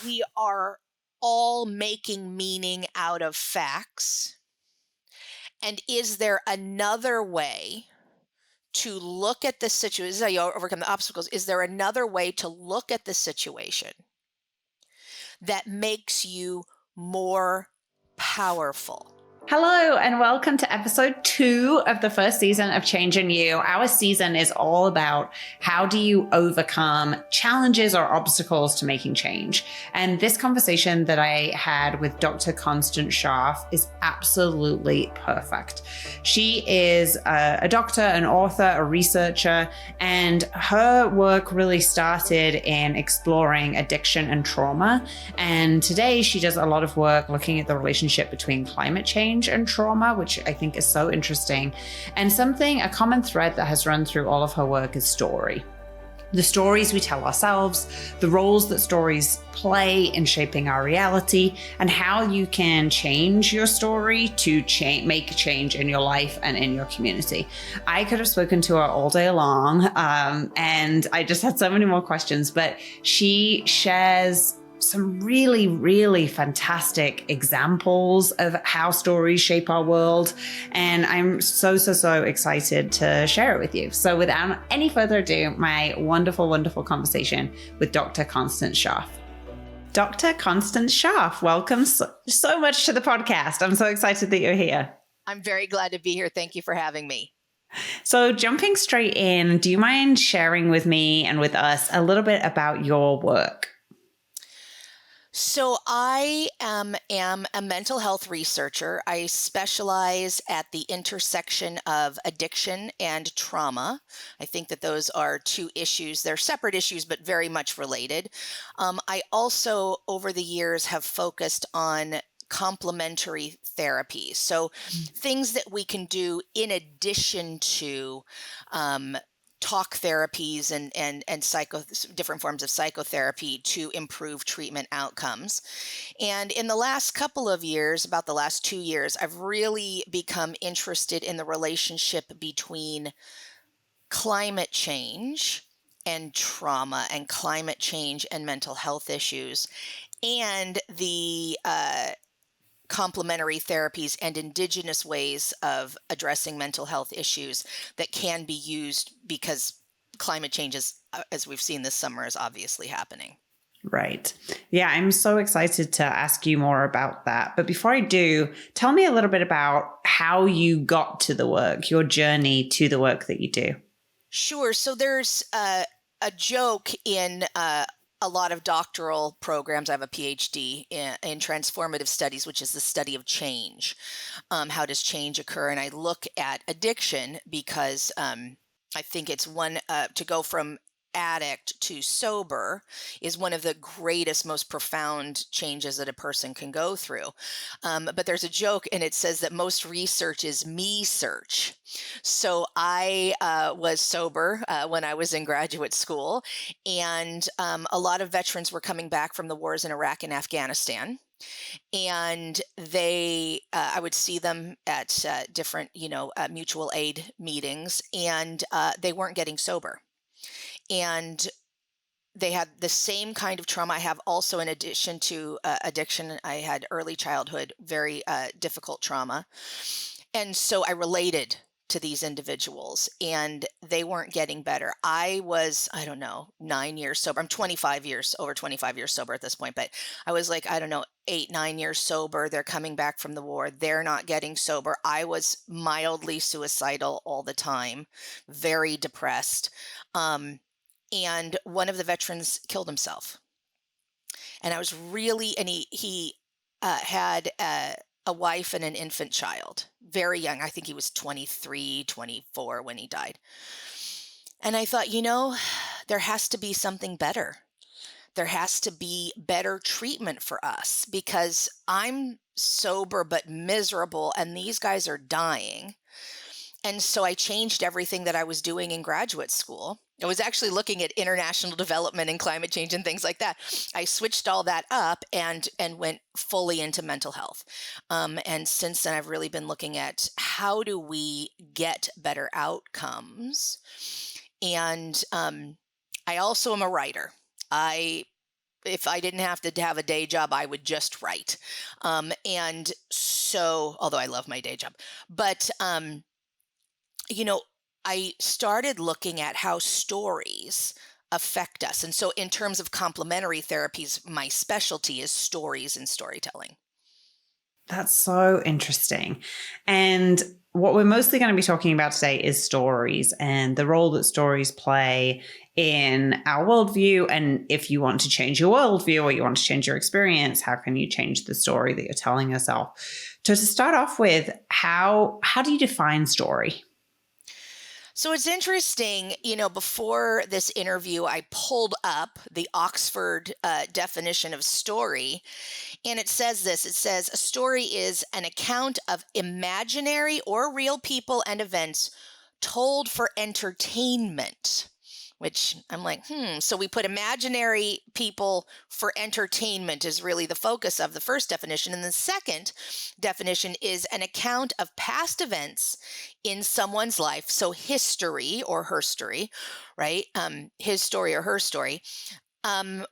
we are all making meaning out of facts? And is there another way to look at the situation? This is how you overcome the obstacles. Is there another way to look at the situation that makes you more powerful? Hello, and welcome to episode 2 of the first season of Change in You. Our season is all about how do you overcome challenges or obstacles to making change. And this conversation that I had with Dr. Constance Scharff is absolutely perfect. She is a doctor, an author, a researcher, and her work really started in exploring addiction and trauma. And today she does a lot of work looking at the relationship between climate change and trauma, which I think is so interesting. And a common thread that has run through all of her work is story. The stories we tell ourselves, the roles that stories play in shaping our reality, and how you can change your story to make change in your life and in your community. I could have spoken to her all day long, and I just had so many more questions, but she shares some really, really fantastic examples of how stories shape our world. And I'm so excited to share it with you. So without any further ado, my wonderful, wonderful conversation with Dr. Constance Scharff. Dr. Constance Scharff, welcome so much to the podcast. I'm so excited that you're here. I'm very glad to be here. Thank you for having me. So jumping straight in, do you mind sharing with me and with us a little bit about your work? So I am a mental health researcher. I specialize at the intersection of addiction and trauma. I think that those are two issues. They're separate issues, but very much related. I also, over the years, have focused on complementary therapies. So things that we can do in addition to talk therapies and different forms of psychotherapy to improve treatment outcomes. And in the last couple of years, about the last 2 years, I've really become interested in the relationship between climate change and trauma, and climate change and mental health issues, and the complementary therapies and indigenous ways of addressing mental health issues that can be used, because climate change is, as we've seen this summer, is obviously happening. Right. Yeah, I'm so excited to ask you more about that. But before I do, tell me a little bit about how you got to the work, your journey to the work that you do. Sure. So there's a joke in a lot of doctoral programs. I have a PhD in transformative studies, which is the study of change. How does change occur? And I look at addiction because I think it's one to go from addict to sober is one of the greatest, most profound changes that a person can go through. But there's a joke, and it says that most research is me search. So I was sober when I was in graduate school, and a lot of veterans were coming back from the wars in Iraq and Afghanistan. And I would see them at different, mutual aid meetings, and they weren't getting sober. And they had the same kind of trauma I have. Also, in addition to addiction, I had early childhood, very difficult trauma. And so I related to these individuals, and they weren't getting better. I was, 9 years sober. I'm over 25 years sober at this point, but I was like, 8, 9 years sober. They're coming back from the war. They're not getting sober. I was mildly suicidal all the time, very depressed. And one of the veterans killed himself. And I was really, and he had a wife and an infant child, very young. I think he was 23, 24 when he died. And I thought, there has to be something better. There has to be better treatment for us, because I'm sober but miserable, and these guys are dying. And so I changed everything that I was doing in graduate school. I was actually looking at international development and climate change and things like that. I switched all that up and went fully into mental health. And since then, I've really been looking at how do we get better outcomes. And I also am a writer. I if I didn't have to have a day job, I would just write. And so, although I love my day job, but, you know, I started looking at how stories affect us. And so, in terms of complementary therapies, my specialty is stories and storytelling. That's so interesting. And what we're mostly going to be talking about today is stories and the role that stories play in our worldview. And if you want to change your worldview or you want to change your experience, how can you change the story that you're telling yourself? So to start off with, how do you define story? So it's interesting, before this interview, I pulled up the Oxford definition of story, and it says this. It says, a story is an account of imaginary or real people and events told for entertainment. Which I'm like, So we put imaginary people for entertainment is really the focus of the first definition. And the second definition is an account of past events in someone's life. So history or her story, right? His story or her story,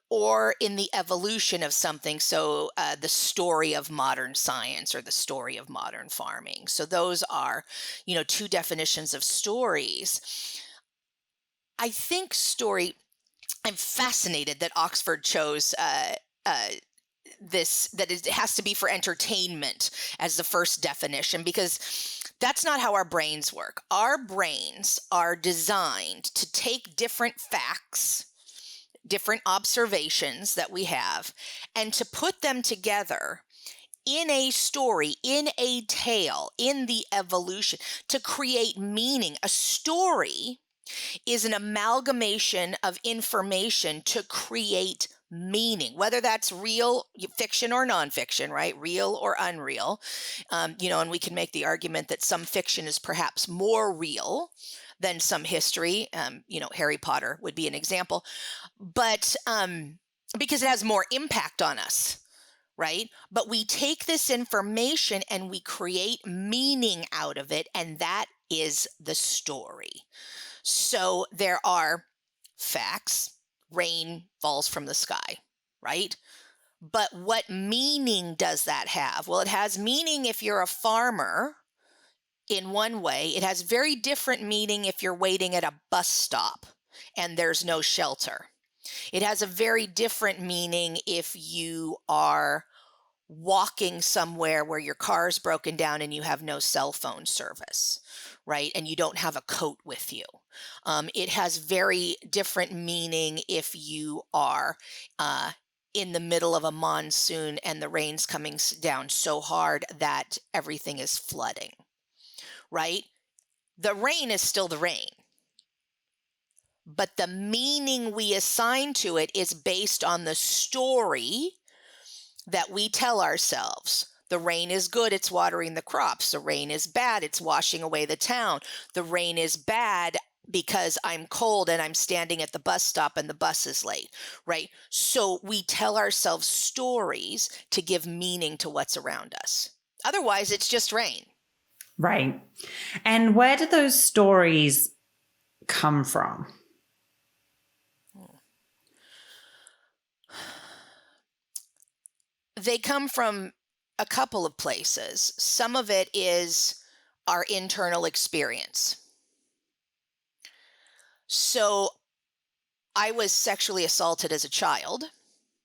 or in the evolution of something. So the story of modern science or the story of modern farming. So those are, two definitions of stories. I think I'm fascinated that Oxford chose this, that it has to be for entertainment as the first definition, because that's not how our brains work. Our brains are designed to take different facts, different observations that we have, and to put them together in a story, in a tale, in the evolution, to create meaning. A story is an amalgamation of information to create meaning, whether that's real fiction or nonfiction, right? Real or unreal. And we can make the argument that some fiction is perhaps more real than some history. Harry Potter would be an example, but because it has more impact on us. Right? But we take this information and we create meaning out of it, and that is the story. So there are facts. Rain falls from the sky, right? But what meaning does that have? Well, it has meaning if you're a farmer in one way. It has very different meaning if you're waiting at a bus stop and there's no shelter. It has a very different meaning if you are walking somewhere where your car is broken down and you have no cell phone service, right? And you don't have a coat with you. It has very different meaning if you are in the middle of a monsoon and the rain's coming down so hard that everything is flooding, right? The rain is still the rain, but the meaning we assign to it is based on the story that we tell ourselves. The rain is good, it's watering the crops. The rain is bad, it's washing away the town. The rain is bad because I'm cold and I'm standing at the bus stop and the bus is late, right? So we tell ourselves stories to give meaning to what's around us. Otherwise, it's just rain. Right. And where do those stories come from? They come from a couple of places. Some of it is our internal experience. So I was sexually assaulted as a child.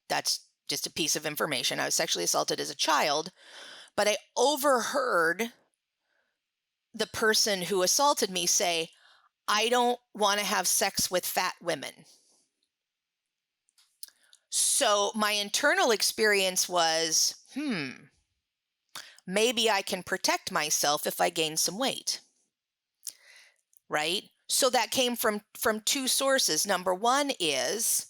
That's just a piece of information. I was sexually assaulted as a child, but I overheard the person who assaulted me say, I don't want to have sex with fat women. So my internal experience was, maybe I can protect myself if I gain some weight. Right? So that came from two sources. Number one is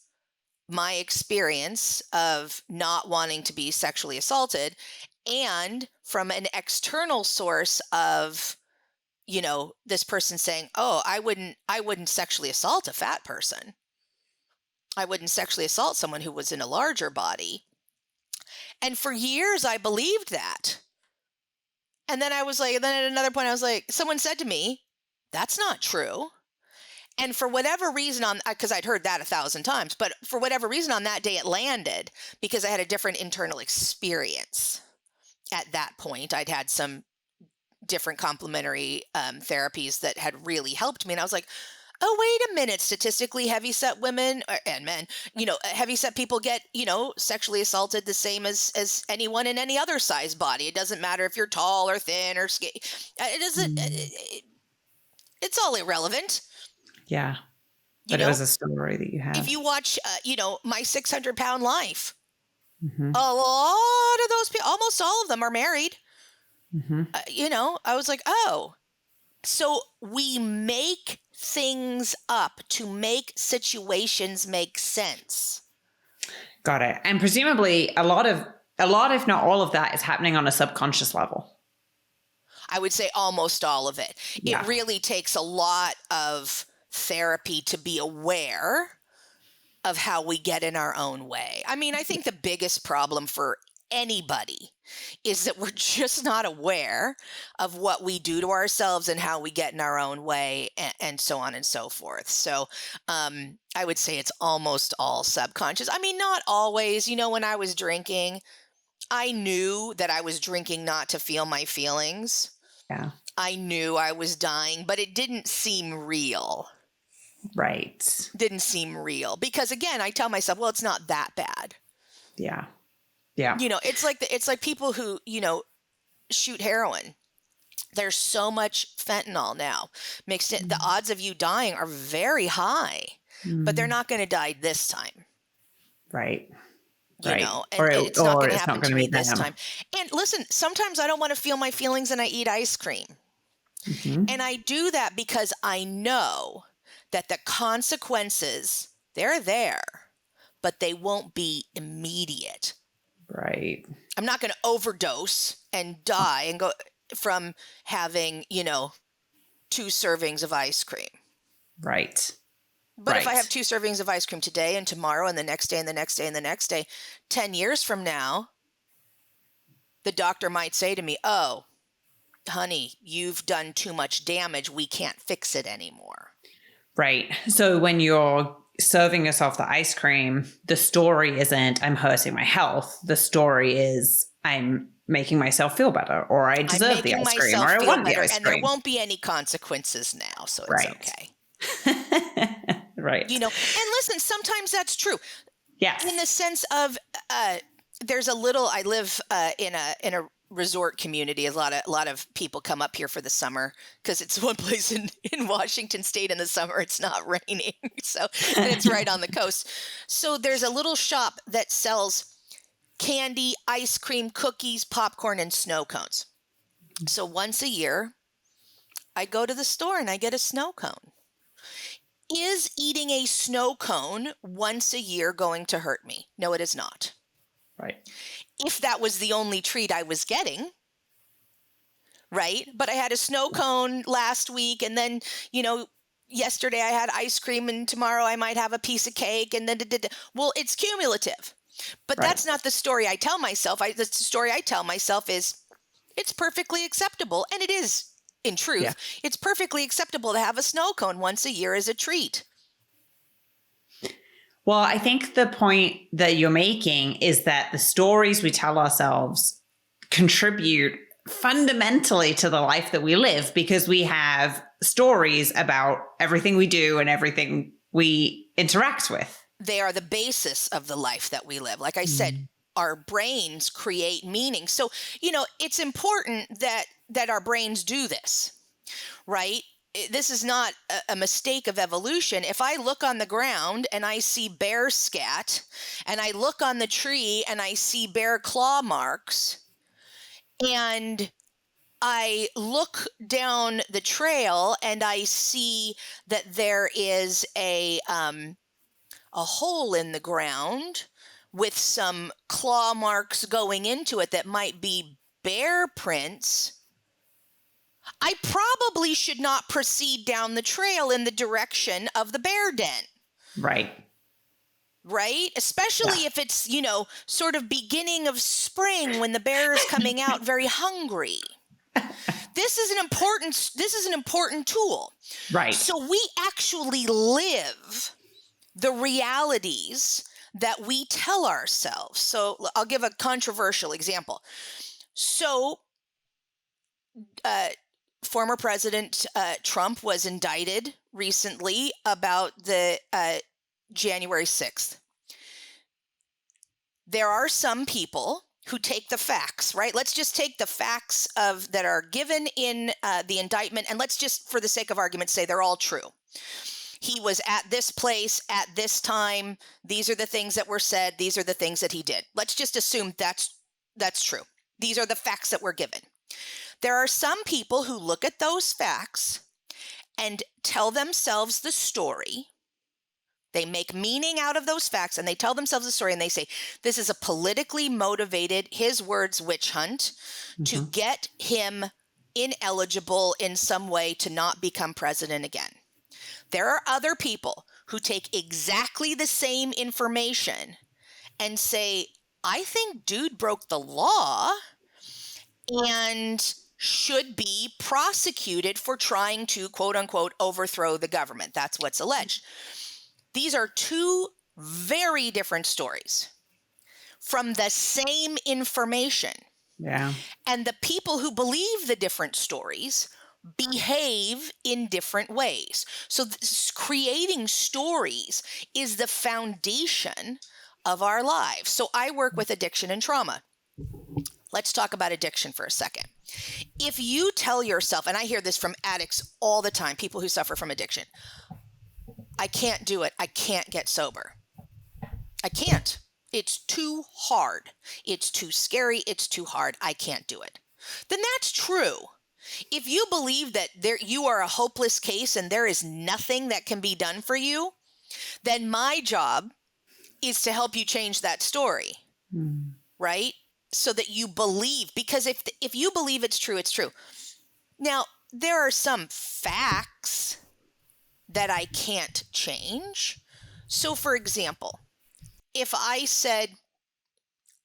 my experience of not wanting to be sexually assaulted, and from an external source of, this person saying, oh, I wouldn't sexually assault a fat person. I wouldn't sexually assault someone who was in a larger body. And for years I believed that. And then then at another point I was like, someone said to me, that's not true. And for whatever reason because I'd heard that 1,000 times, but for whatever reason on that day it landed because I had a different internal experience at that point. I'd had some different complementary therapies that had really helped me. And I was like, oh, wait a minute. Statistically, heavyset women and men, heavyset people get, sexually assaulted the same as anyone in any other size body. It doesn't matter if you're tall or thin or skinny. It doesn't. It's all irrelevant. Yeah. But it was a story that you had. If you watch, My 600-Pound Life, Mm-hmm. a lot of those people, almost all of them are married. Mm-hmm. I was like, oh, so we make things up to make situations make sense. Got it. And presumably a lot, if not all of that is happening on a subconscious level. I would say almost all of it. Yeah. It really takes a lot of therapy to be aware of how we get in our own way. I mean, I think the biggest problem for anybody is that we're just not aware of what we do to ourselves and how we get in our own way and so on and so forth. So I would say it's almost all subconscious. I mean, not always. When I was drinking, I knew that I was drinking not to feel my feelings. Yeah. I knew I was dying, but it didn't seem real. Right. Didn't seem real because, again, I tell myself, well, it's not that bad. Yeah. Yeah. It's like people who, shoot heroin. There's so much fentanyl now mixed in. The odds of you dying are very high, but they're not going to die this time. Right. And it's not going to happen to me this time. And listen, sometimes I don't want to feel my feelings and I eat ice cream. Mm-hmm. And I do that because I know that the consequences, they're there, but they won't be immediate. Right. I'm not going to overdose and die and go from having, 2 servings of ice cream. Right. But if I have 2 servings of ice cream today and tomorrow and the next day and the next day and the next day, 10 years from now, the doctor might say to me, oh, honey, you've done too much damage. We can't fix it anymore. Right. So when you're serving yourself the ice cream, the story isn't I'm hurting my health. The story is I'm making myself feel better, or I deserve the ice cream, or I want the ice cream. And there won't be any consequences now, so it's okay. Right. And listen, sometimes that's true. Yes. In the sense of there's I live in a resort community. A lot of people come up here for the summer because it's one place in Washington State in the summer it's not raining. And it's right on the coast. So there's a little shop that sells candy, ice cream, cookies, popcorn, and snow cones. So once a year, I go to the store and I get a snow cone. Is eating a snow cone once a year going to hurt me? No, it is not. Right. If that was the only treat I was getting, right? But I had a snow cone last week, and then, yesterday I had ice cream, and tomorrow I might have a piece of cake, and then, well, it's cumulative. But that's not the story I tell myself. The story I tell myself is it's perfectly acceptable, and it is. In truth, it's perfectly acceptable to have a snow cone once a year as a treat. Well, I think the point that you're making is that the stories we tell ourselves contribute fundamentally to the life that we live because we have stories about everything we do and everything we interact with. They are the basis of the life that we live. Like I said, our brains create meaning. So, it's important that our brains do this, right? This is not a mistake of evolution. If I look on the ground and I see bear scat, and I look on the tree and I see bear claw marks, and I look down the trail and I see that there is a hole in the ground with some claw marks going into it that might be bear prints, I probably should not proceed down the trail in the direction of the bear den. Right. Right? Especially if it's, sort of beginning of spring when the bear is coming out very hungry. this is an important tool. Right. So we actually live the realities that we tell ourselves. So I'll give a controversial example. So former President Trump was indicted recently about the January 6th. There are some people who take the facts, right? Let's just take the facts that are given in the indictment, and let's just, for the sake of argument, say they're all true. He was at this place at this time. These are the things that were said. These are the things that he did. Let's just assume that's true. These are the facts that were given. There are some people who look at those facts and tell themselves the story. They make meaning out of those facts and they tell themselves a story and they say, this is a politically motivated, his words, witch hunt to get him ineligible in some way to not become president again. There are other people who take exactly the same information and say, I think dude broke the law and should be prosecuted for trying to, quote unquote, overthrow the government. That's what's alleged. These are two very different stories from the same information. Yeah. And the people who believe the different stories behave in different ways. So creating stories is the foundation of our lives. So I work with addiction and trauma. Let's talk about addiction for a second. If you tell yourself, and I hear this from addicts all the time, people who suffer from addiction, I can't do it. I can't get sober. I can't. It's too hard. It's too scary. It's too hard. I can't do it. Then that's true. If you believe that you are a hopeless case and there is nothing that can be done for you, then my job is to help you change that story, right? So that you believe, because if you believe it's true, it's true. Now, there are some facts that I can't change. So, for example, if I said,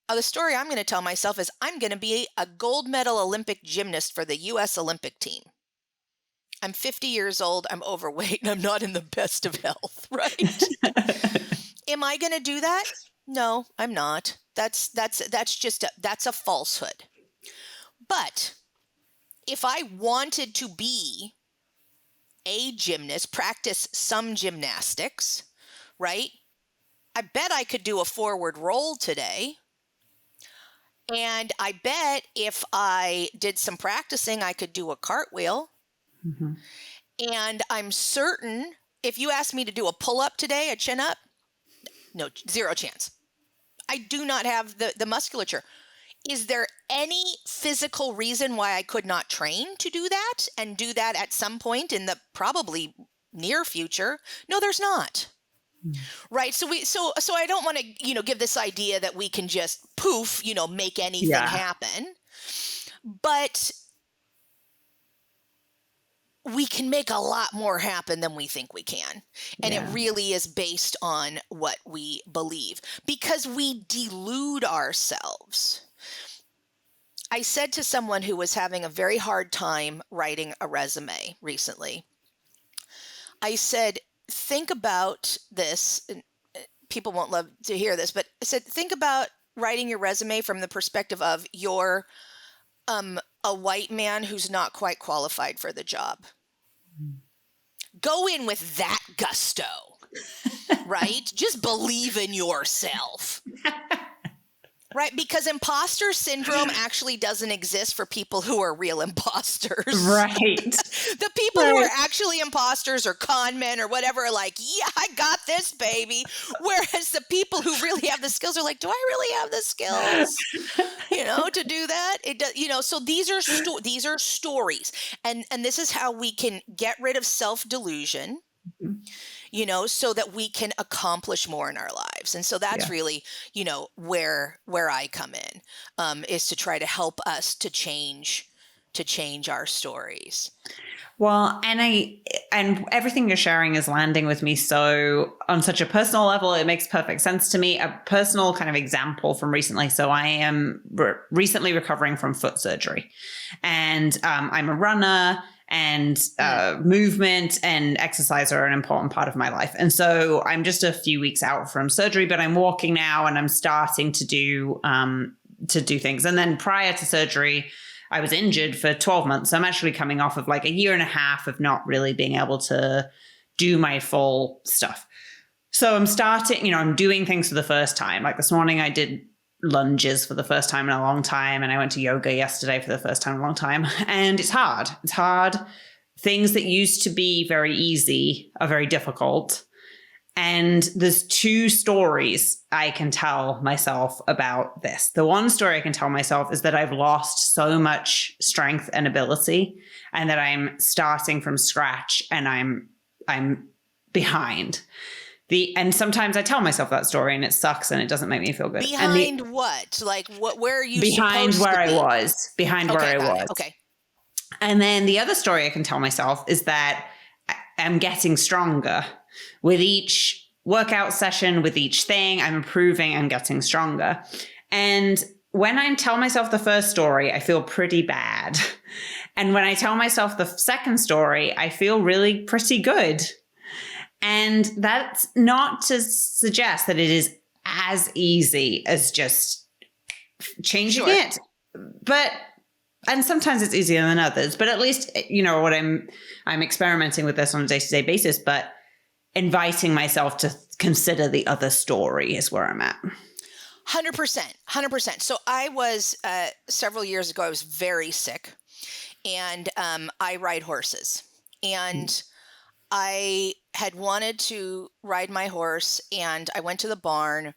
the story I'm going to tell myself is I'm going to be a gold medal Olympic gymnast for the U.S. Olympic team. I'm 50 years old, I'm overweight, and I'm not in the best of health, right? Am I going to do that? No, I'm not. That's a falsehood. But if I wanted to be a gymnast, practice some gymnastics, right? I bet I could do a forward roll today. And I bet if I did some practicing, I could do a cartwheel. And I'm certain if you asked me to do a pull-up today, a chin-up, no, zero chance. I do not have the musculature. Is there any physical reason why I could not train to do that and do that at some point in the probably near future? No, there's not. Right. So I don't want to, give this idea that we can just poof, make anything happen. But we can make a lot more happen than we think we can. And it really is based on what we believe because we delude ourselves. I said to someone who was having a very hard time writing a resume recently, I said, think about this. And people won't love to hear this, but I said, think about writing your resume from the perspective of you're a white man who's not quite qualified for the job. Go in with that gusto, right? Just believe in yourself. Right? Because imposter syndrome actually doesn't exist for people who are real imposters. Right. The people who are actually imposters or con men or whatever are like, yeah, I got this, baby. Whereas the people who really have the skills are like, do I really have the skills, to do that? It does, so these are stories. And this is how we can get rid of self-delusion. So that we can accomplish more in our lives. And so that's really, where I come in, is to try to help us to change to change our stories. Well, and everything you're sharing is landing with me so on such a personal level. It makes perfect sense to me. A personal kind of example from recently. So I am recently recovering from foot surgery, and I'm a runner, and movement and exercise are an important part of my life. And so I'm just a few weeks out from surgery, but I'm walking now, and I'm starting to do things. And then prior to surgery, I was injured for 12 months. So I'm actually coming off of like a year and a half of not really being able to do my full stuff. So I'm starting, I'm doing things for the first time. Like this morning I did lunges for the first time in a long time. And I went to yoga yesterday for the first time in a long time. And it's hard. It's hard. Things that used to be very easy are very difficult. And there's two stories I can tell myself about this. The one story I can tell myself is that I've lost so much strength and ability, and that I'm starting from scratch and I'm behind. And sometimes I tell myself that story and it sucks and it doesn't make me feel good. Behind what? Like where are you behind supposed where to be? I was. Behind where I was. Okay. And then the other story I can tell myself is that I'm getting stronger. With each workout session, with each thing, I'm improving and getting stronger. And when I tell myself the first story, I feel pretty bad. And when I tell myself the second story, I feel really pretty good. And that's not to suggest that it is as easy as just changing it. And sometimes it's easier than others, but at least, what I'm experimenting with this on a day-to-day basis, but inviting myself to consider the other story is where I'm at. 100%. So I was, several years ago, I was very sick, and I ride horses, and I had wanted to ride my horse, and I went to the barn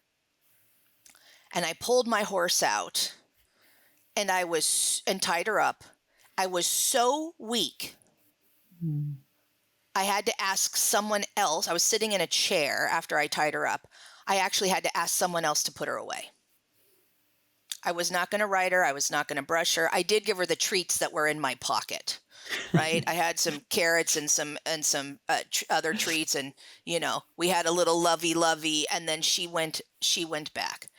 and I pulled my horse out, and and tied her up. I was so weak. I had to ask someone else. I was sitting in a chair after I tied her up. I actually had to ask someone else to put her away. I was not going to ride her. I was not going to brush her. I did give her the treats that were in my pocket, right? I had some carrots and some other treats, and we had a little lovey, and then she went back.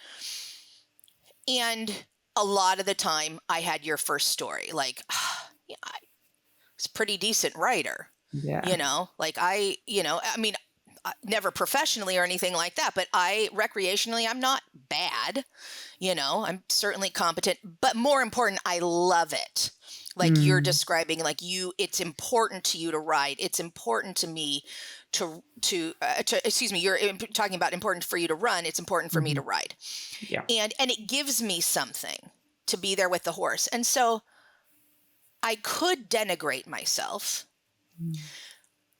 And a lot of the time, I had your first story, like, I was a pretty decent writer. Yeah. Never professionally or anything like that, but recreationally, I'm not bad. I'm certainly competent, but more important, I love it. Like you're describing, like it's important to you to write. It's important to me excuse me, you're talking about important for you to run. It's important for me to ride. Yeah. And it gives me something to be there with the horse. And so I could denigrate myself.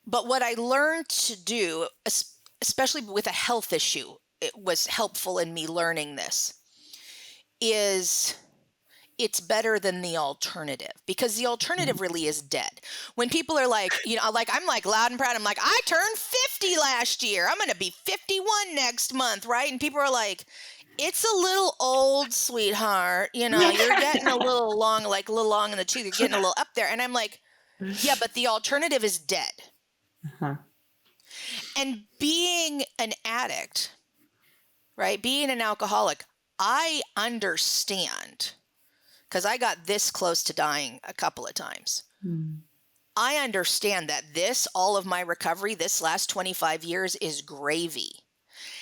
But what I learned to do, especially with a health issue, it was helpful in me learning this, is it's better than the alternative, because the alternative really is dead. When people are like, I'm like loud and proud. I'm like, I turned 50 last year. I'm going to be 51 next month. Right. And people are like, it's a little old, sweetheart. You're getting a little long in the tooth. You're getting a little up there. And I'm like, yeah, but the alternative is dead. And being an addict, right? Being an alcoholic, I understand, because I got this close to dying a couple of times. I understand that all of my recovery, this last 25 years, is gravy.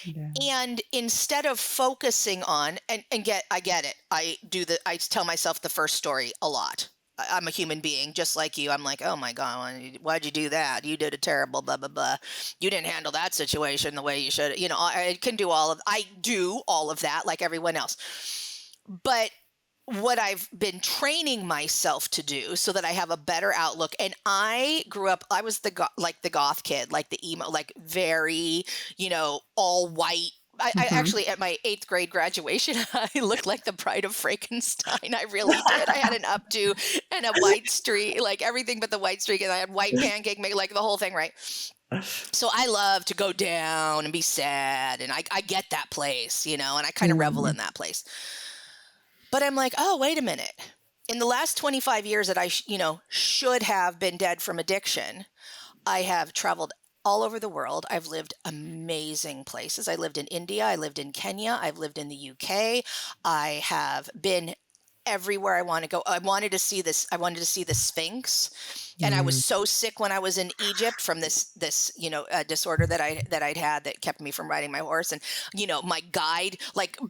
Yeah. And instead of focusing on, I get it. I tell myself the first story a lot. I'm a human being just like you. I'm like, oh my God, why'd you do that? You did a terrible blah, blah, blah. You didn't handle that situation the way you should. I do all of that like everyone else. But what I've been training myself to do so that I have a better outlook. And I grew up, I was the goth kid, like the emo, like very, all white. I actually, at my 8th grade graduation, I looked like the Bride of Frankenstein. I really did. I had an updo and a white streak, like everything but the white streak. And I had white pancake, like the whole thing, right? So I love to go down and be sad. And I get that place, and I kind of revel in that place. But I'm like, oh, wait a minute. in the last 25 years that I, should have been dead from addiction, I have traveled all over the world. I've lived amazing places. I lived in India. I lived in Kenya. I've lived in the UK. I have been everywhere I want to go. I wanted to see this. I wanted to see the Sphinx. And I was Mm. so sick when I was in Egypt from this disorder that I'd had that kept me from riding my horse. And my guide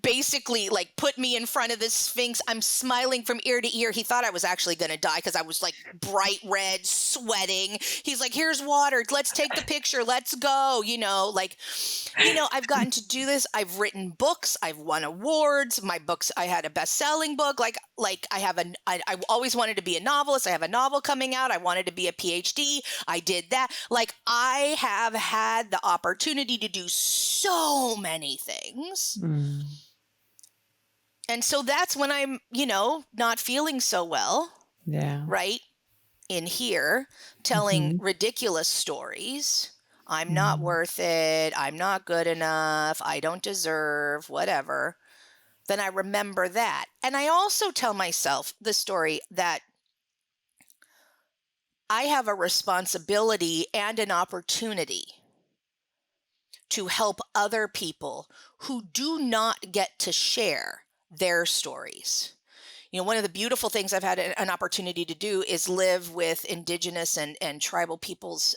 basically put me in front of this Sphinx. I'm smiling from ear to ear. He thought I was actually going to die because I was bright red, sweating. He's like, "Here's water. Let's take the picture. Let's go." I've gotten to do this. I've written books. I've won awards. My books. I had a best-selling book. I always wanted to be a novelist. I have a novel coming out. I wanted to be a PhD. I did that. I have had the opportunity to do so many things. Mm. And so that's when I'm, not feeling so well. Yeah. Right in here, telling ridiculous stories. I'm not worth it. I'm not good enough. I don't deserve, whatever. Then I remember that. And I also tell myself the story that I have a responsibility and an opportunity to help other people who do not get to share their stories. One of the beautiful things I've had an opportunity to do is live with indigenous and tribal peoples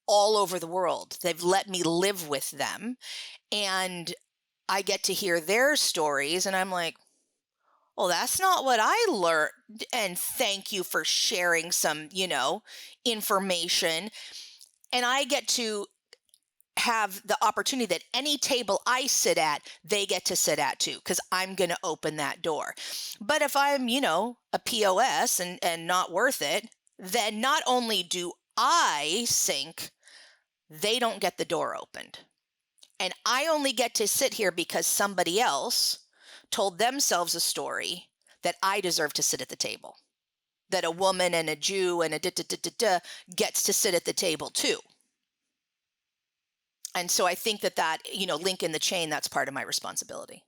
all over the world. They've let me live with them, and I get to hear their stories, and I'm like, well, that's not what I learned. And thank you for sharing some, information. And I get to have the opportunity that any table I sit at, they get to sit at too, because I'm going to open that door. But if I'm, a POS and not worth it, then not only do I sink, they don't get the door opened. And I only get to sit here because somebody else told themselves a story that I deserve to sit at the table, that a woman and a Jew and a gets to sit at the table too. And so I think that, link in the chain, that's part of my responsibility.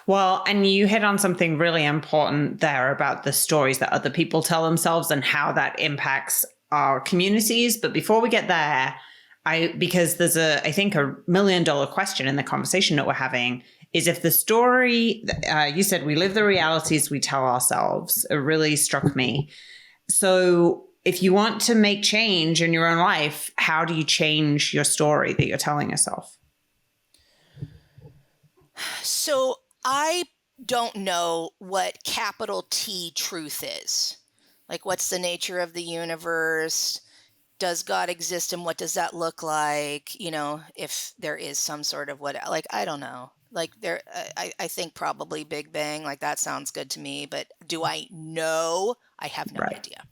Well, and you hit on something really important there about the stories that other people tell themselves and how that impacts our communities. But before we get there, because there's I think a $1 million question in the conversation that we're having is if the story, you said we live the realities we tell ourselves. It really struck me. So if you want to make change in your own life, how do you change your story that you're telling yourself? So I don't know what capital T truth is. What's the nature of the universe? Does God exist, and what does that look like? If there is some sort of I don't know. I think probably Big Bang, that sounds good to me, but do I know? I have no idea.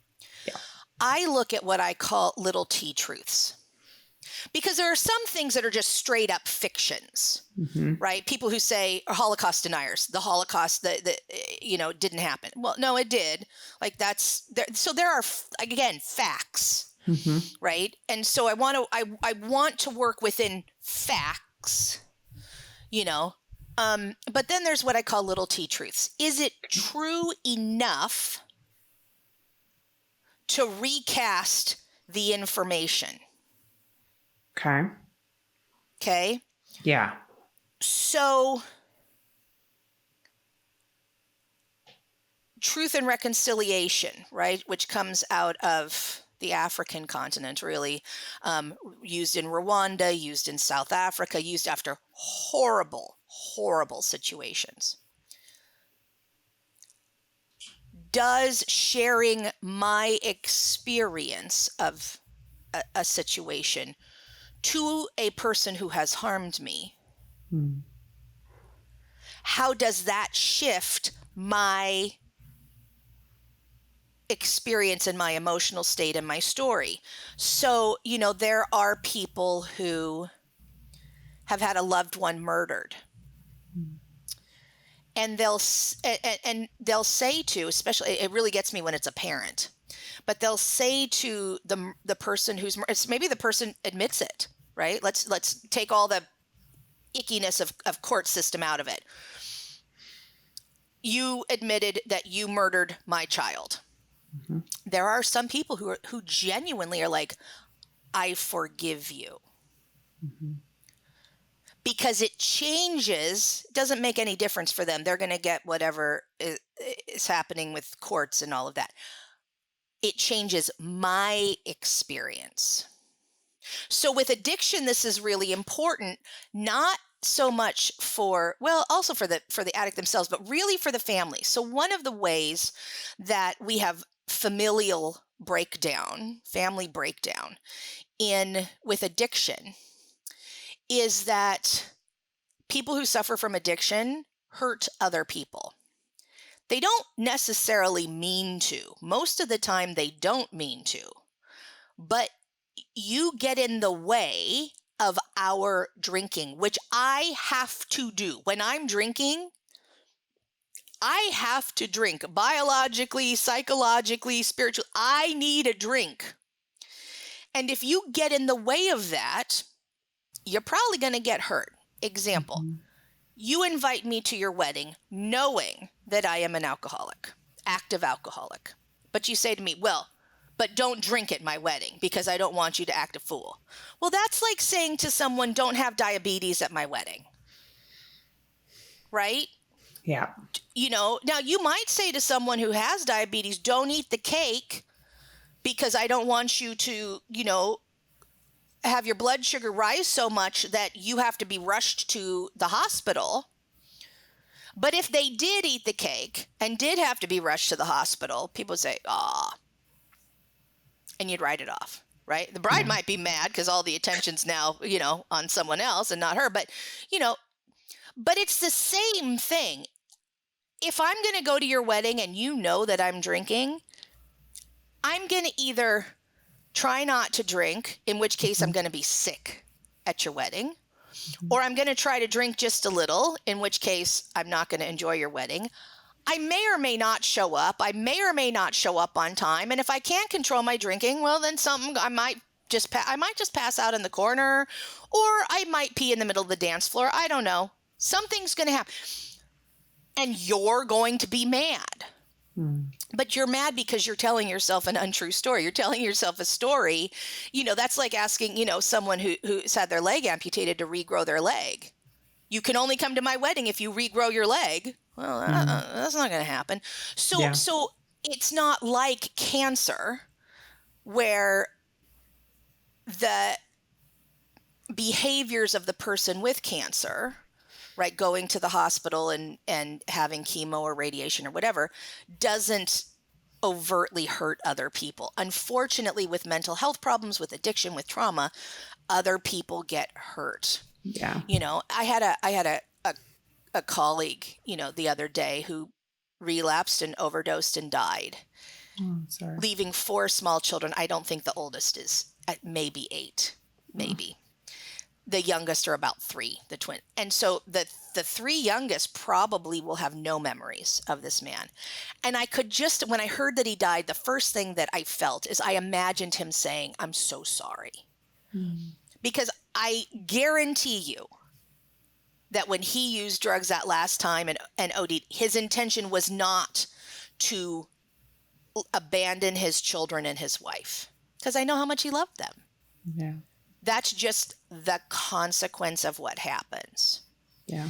Yeah. I look at what I call little T truths, because there are some things that are just straight up fictions, right? People who say are Holocaust deniers, the Holocaust that didn't happen. Well, no, it did. That's there. So there are again facts, right? And so I want to work within facts, but then there's what I call little T truths. Is it true enough to recast the information? Okay. Yeah. So truth and reconciliation, right, which comes out of the African continent, really, used in Rwanda, used in South Africa, used after horrible, horrible situations. Does sharing my experience of a situation to a person who has harmed me, how does that shift my experience and my emotional state and my story? So, there are people who have had a loved one murdered. And they'll say to, especially, it really gets me when it's a parent, but they'll say to the person who's, maybe the person admits it, right? Let's take all the ickiness of court system out of it. you admitted that you murdered my child. Mm-hmm. There are some people who genuinely are like, I forgive you. Mm-hmm. Because it changes, doesn't make any difference for them. They're going to get whatever is happening with courts and all of that. It changes my experience. So with addiction, this is really important, not so much for, well, also for the addict themselves, but really for the family. So one of the ways that we have familial breakdown, family breakdown in with addiction is that people who suffer from addiction hurt other people. They don't necessarily mean to. Most of the time, they don't mean to. But you get in the way of our drinking, which I have to do. When I'm drinking, I have to drink biologically, psychologically, spiritually. I need a drink. And if you get in the way of that, you're probably going to get hurt. Example. Mm-hmm. You invite me to your wedding knowing that I am an alcoholic, active alcoholic. But you say to me, well, but don't drink at my wedding because I don't want you to act a fool. Well, that's like saying to someone, don't have diabetes at my wedding. Right? Yeah. Now you might say to someone who has diabetes, don't eat the cake because I don't want you to, have your blood sugar rise so much that you have to be rushed to the hospital. But if they did eat the cake and did have to be rushed to the hospital, people would say, ah, and you'd write it off, right? The bride might be mad because all the attention's now, on someone else and not her. But it's the same thing. If I'm going to go to your wedding and you know that I'm drinking, I'm going to either try not to drink, in which case I'm going to be sick at your wedding, or I'm going to try to drink just a little, in which case I'm not going to enjoy your wedding. I may or may not show up. I may or may not show up on time. And if I can't control my drinking, well, then I might just pass out in the corner, or I might pee in the middle of the dance floor. I don't know. Something's going to happen. And you're going to be mad. But you're mad because you're telling yourself an untrue story. You're telling yourself a story. That's like asking, someone who's had their leg amputated to regrow their leg. You can only come to my wedding if you regrow your leg. Well, that's not going to happen. So it's not like cancer where the behaviors of the person with cancer, right, going to the hospital and having chemo or radiation or whatever, doesn't overtly hurt other people. Unfortunately, with mental health problems, with addiction, with trauma, other people get hurt. Yeah. I had a colleague, the other day who relapsed and overdosed and died, Sorry. leaving 4 small children. I don't think the oldest is at maybe 8, maybe. The youngest are about 3, the twin. And so the 3 youngest probably will have no memories of this man. And I could just, when I heard that he died, the first thing that I felt is I imagined him saying, I'm so sorry. Because I guarantee you that when he used drugs that last time and OD'd, his intention was not to abandon his children and his wife, because I know how much he loved them. Yeah. That's just the consequence of what happens. Yeah.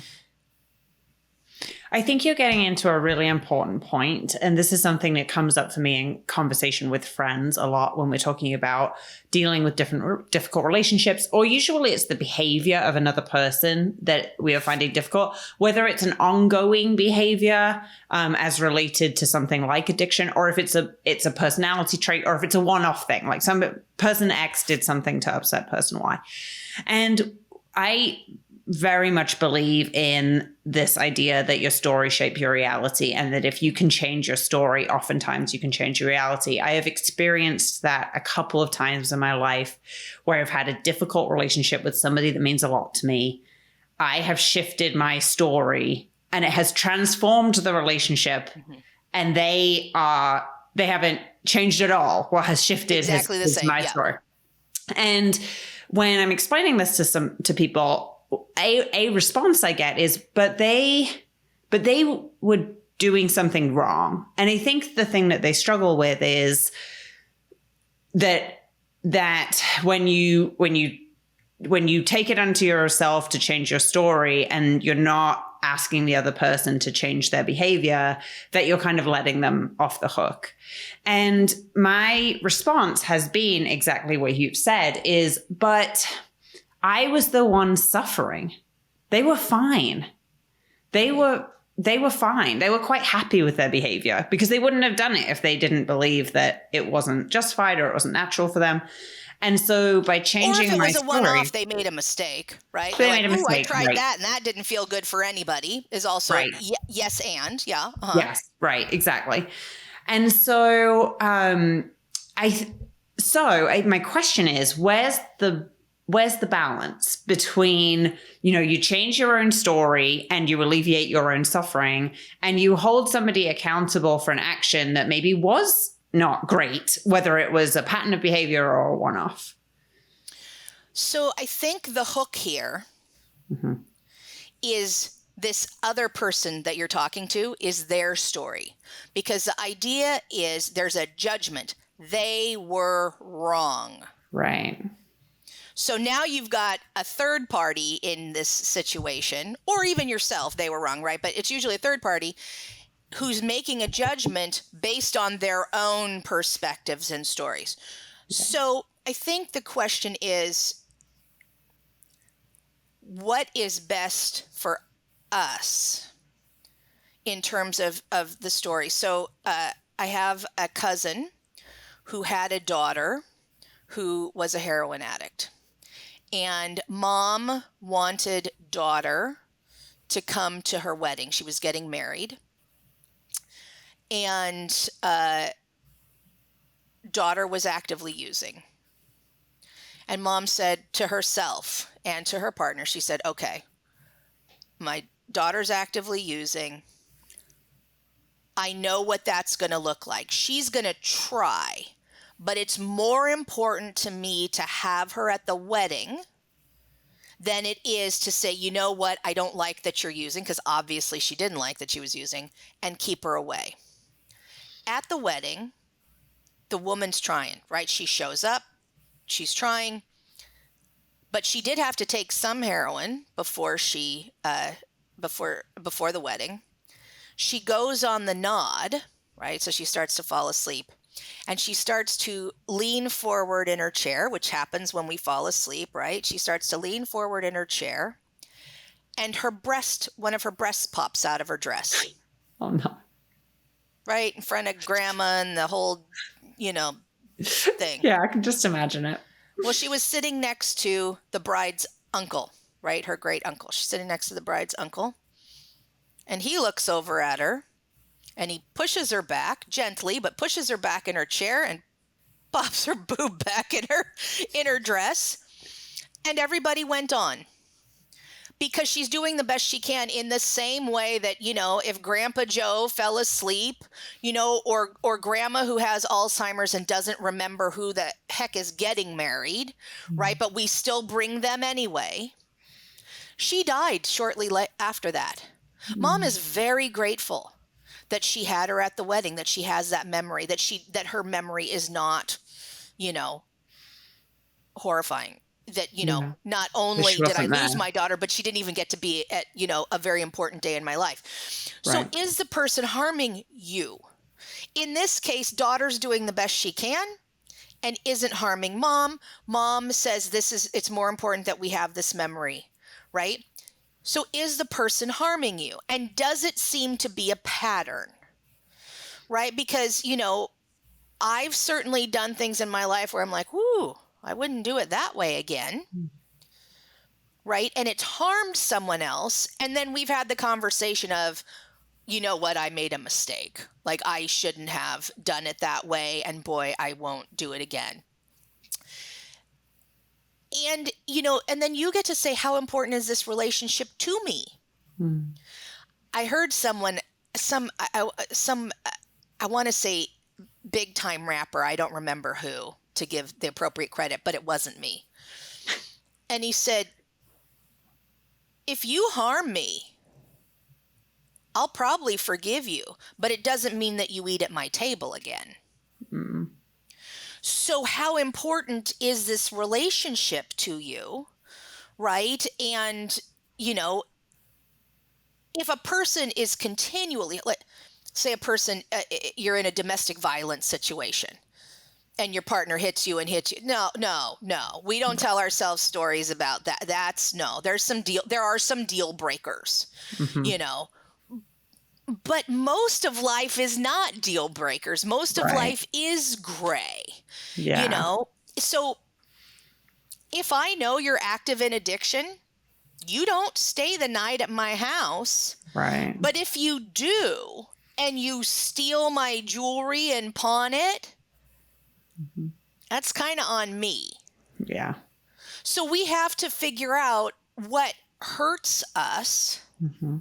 I think you're getting into a really important point, and this is something that comes up for me in conversation with friends a lot when we're talking about dealing with difficult relationships, or usually it's the behavior of another person that we are finding difficult, whether it's an ongoing behavior as related to something like addiction, or if it's a personality trait, or if it's a one-off thing, like some person X did something to upset person Y. And I very much believe in this idea that your story shape your reality, and that if you can change your story, oftentimes you can change your reality. I have experienced that a couple of times in my life where I've had a difficult relationship with somebody that means a lot to me. I have shifted my story and it has transformed the relationship, and they haven't changed at all. What has shifted exactly the same. My story. And when I'm explaining this to people, a response I get is, but they would doing something wrong. And I think the thing that they struggle with is that when you take it unto yourself to change your story and you're not asking the other person to change their behavior, that you're kind of letting them off the hook. And my response has been exactly what you've said is, but I was the one suffering. They were fine. They were fine. They were quite happy with their behavior because they wouldn't have done it if they didn't believe that it wasn't justified or it wasn't natural for them. And so by changing my story... Or if it was a one-off, they made a mistake, right? They made a mistake, I tried right. that and that didn't feel good for anybody is also right. Yes and, yeah. Uh-huh. Yes, right, exactly. And so my question is, where's the balance between, you change your own story and you alleviate your own suffering and you hold somebody accountable for an action that maybe was not great, whether it was a pattern of behavior or a one-off? So I think the hook here is this other person that you're talking to is their story, because the idea is there's a judgment. They were wrong. Right. So now you've got a third party in this situation, or even yourself, they were wrong, right? But it's usually a third party who's making a judgment based on their own perspectives and stories. Okay. So I think the question is, what is best for us in terms of the story? So I have a cousin who had a daughter who was a heroin addict. And mom wanted daughter to come to her wedding. She was getting married. And daughter was actively using. And mom said to herself and to her partner, she said, okay, my daughter's actively using. I know what that's going to look like. She's going to try. But it's more important to me to have her at the wedding than it is to say, you know what, I don't like that you're using, because obviously she didn't like that she was using, and keep her away. At the wedding, the woman's trying, right? She shows up, she's trying, but she did have to take some heroin before before the wedding. She goes on the nod, right? So she starts to fall asleep. And she starts to lean forward in her chair, which happens when we fall asleep, right? She starts to lean forward in her chair, and one of her breasts pops out of her dress. Oh, no. Right in front of grandma and the whole, thing. Yeah, I can just imagine it. Well, she was sitting next to the bride's uncle, right? Her great uncle. She's sitting next to the bride's uncle. And he looks over at her. And he pushes her back gently, but pushes her back in her chair and pops her boob back in her dress. And everybody went on because she's doing the best she can, in the same way that, if Grandpa Joe fell asleep, or Grandma who has Alzheimer's and doesn't remember who the heck is getting married, right? But we still bring them anyway. She died shortly after that. Mom is very grateful that she had her at the wedding, that she has that memory, that her memory is not, horrifying. That, not only did I lose my daughter, but she didn't even get to be at, a very important day in my life. Right. So is the person harming you? In this case, daughter's doing the best she can and isn't harming mom. Mom says it's more important that we have this memory, right? So is the person harming you? And does it seem to be a pattern, right? Because, I've certainly done things in my life where I'm like, whoo, I wouldn't do it that way again, right? And it's harmed someone else. And then we've had the conversation of, you know what, I made a mistake. Like, I shouldn't have done it that way. And boy, I won't do it again. And, and then you get to say, how important is this relationship to me? I heard I want to say big time rapper. I don't remember who to give the appropriate credit, but it wasn't me. And he said, if you harm me, I'll probably forgive you, but it doesn't mean that you eat at my table again. Mm. So how important is this relationship to you, right? And, you know, if a person is continually, say a person, you're in a domestic violence situation and your partner hits you and hits you. No, no, no. We don't tell ourselves stories about that. There are some deal breakers, Mm-hmm. you know. But most of life is not deal breakers. Most of Right. life is gray, you Yeah. know. So if I know you're active in addiction, you don't stay the night at my house. Right. But if you do and you steal my jewelry and pawn it, Mm-hmm. that's kind of on me. Yeah. So we have to figure out what hurts us Mm-hmm.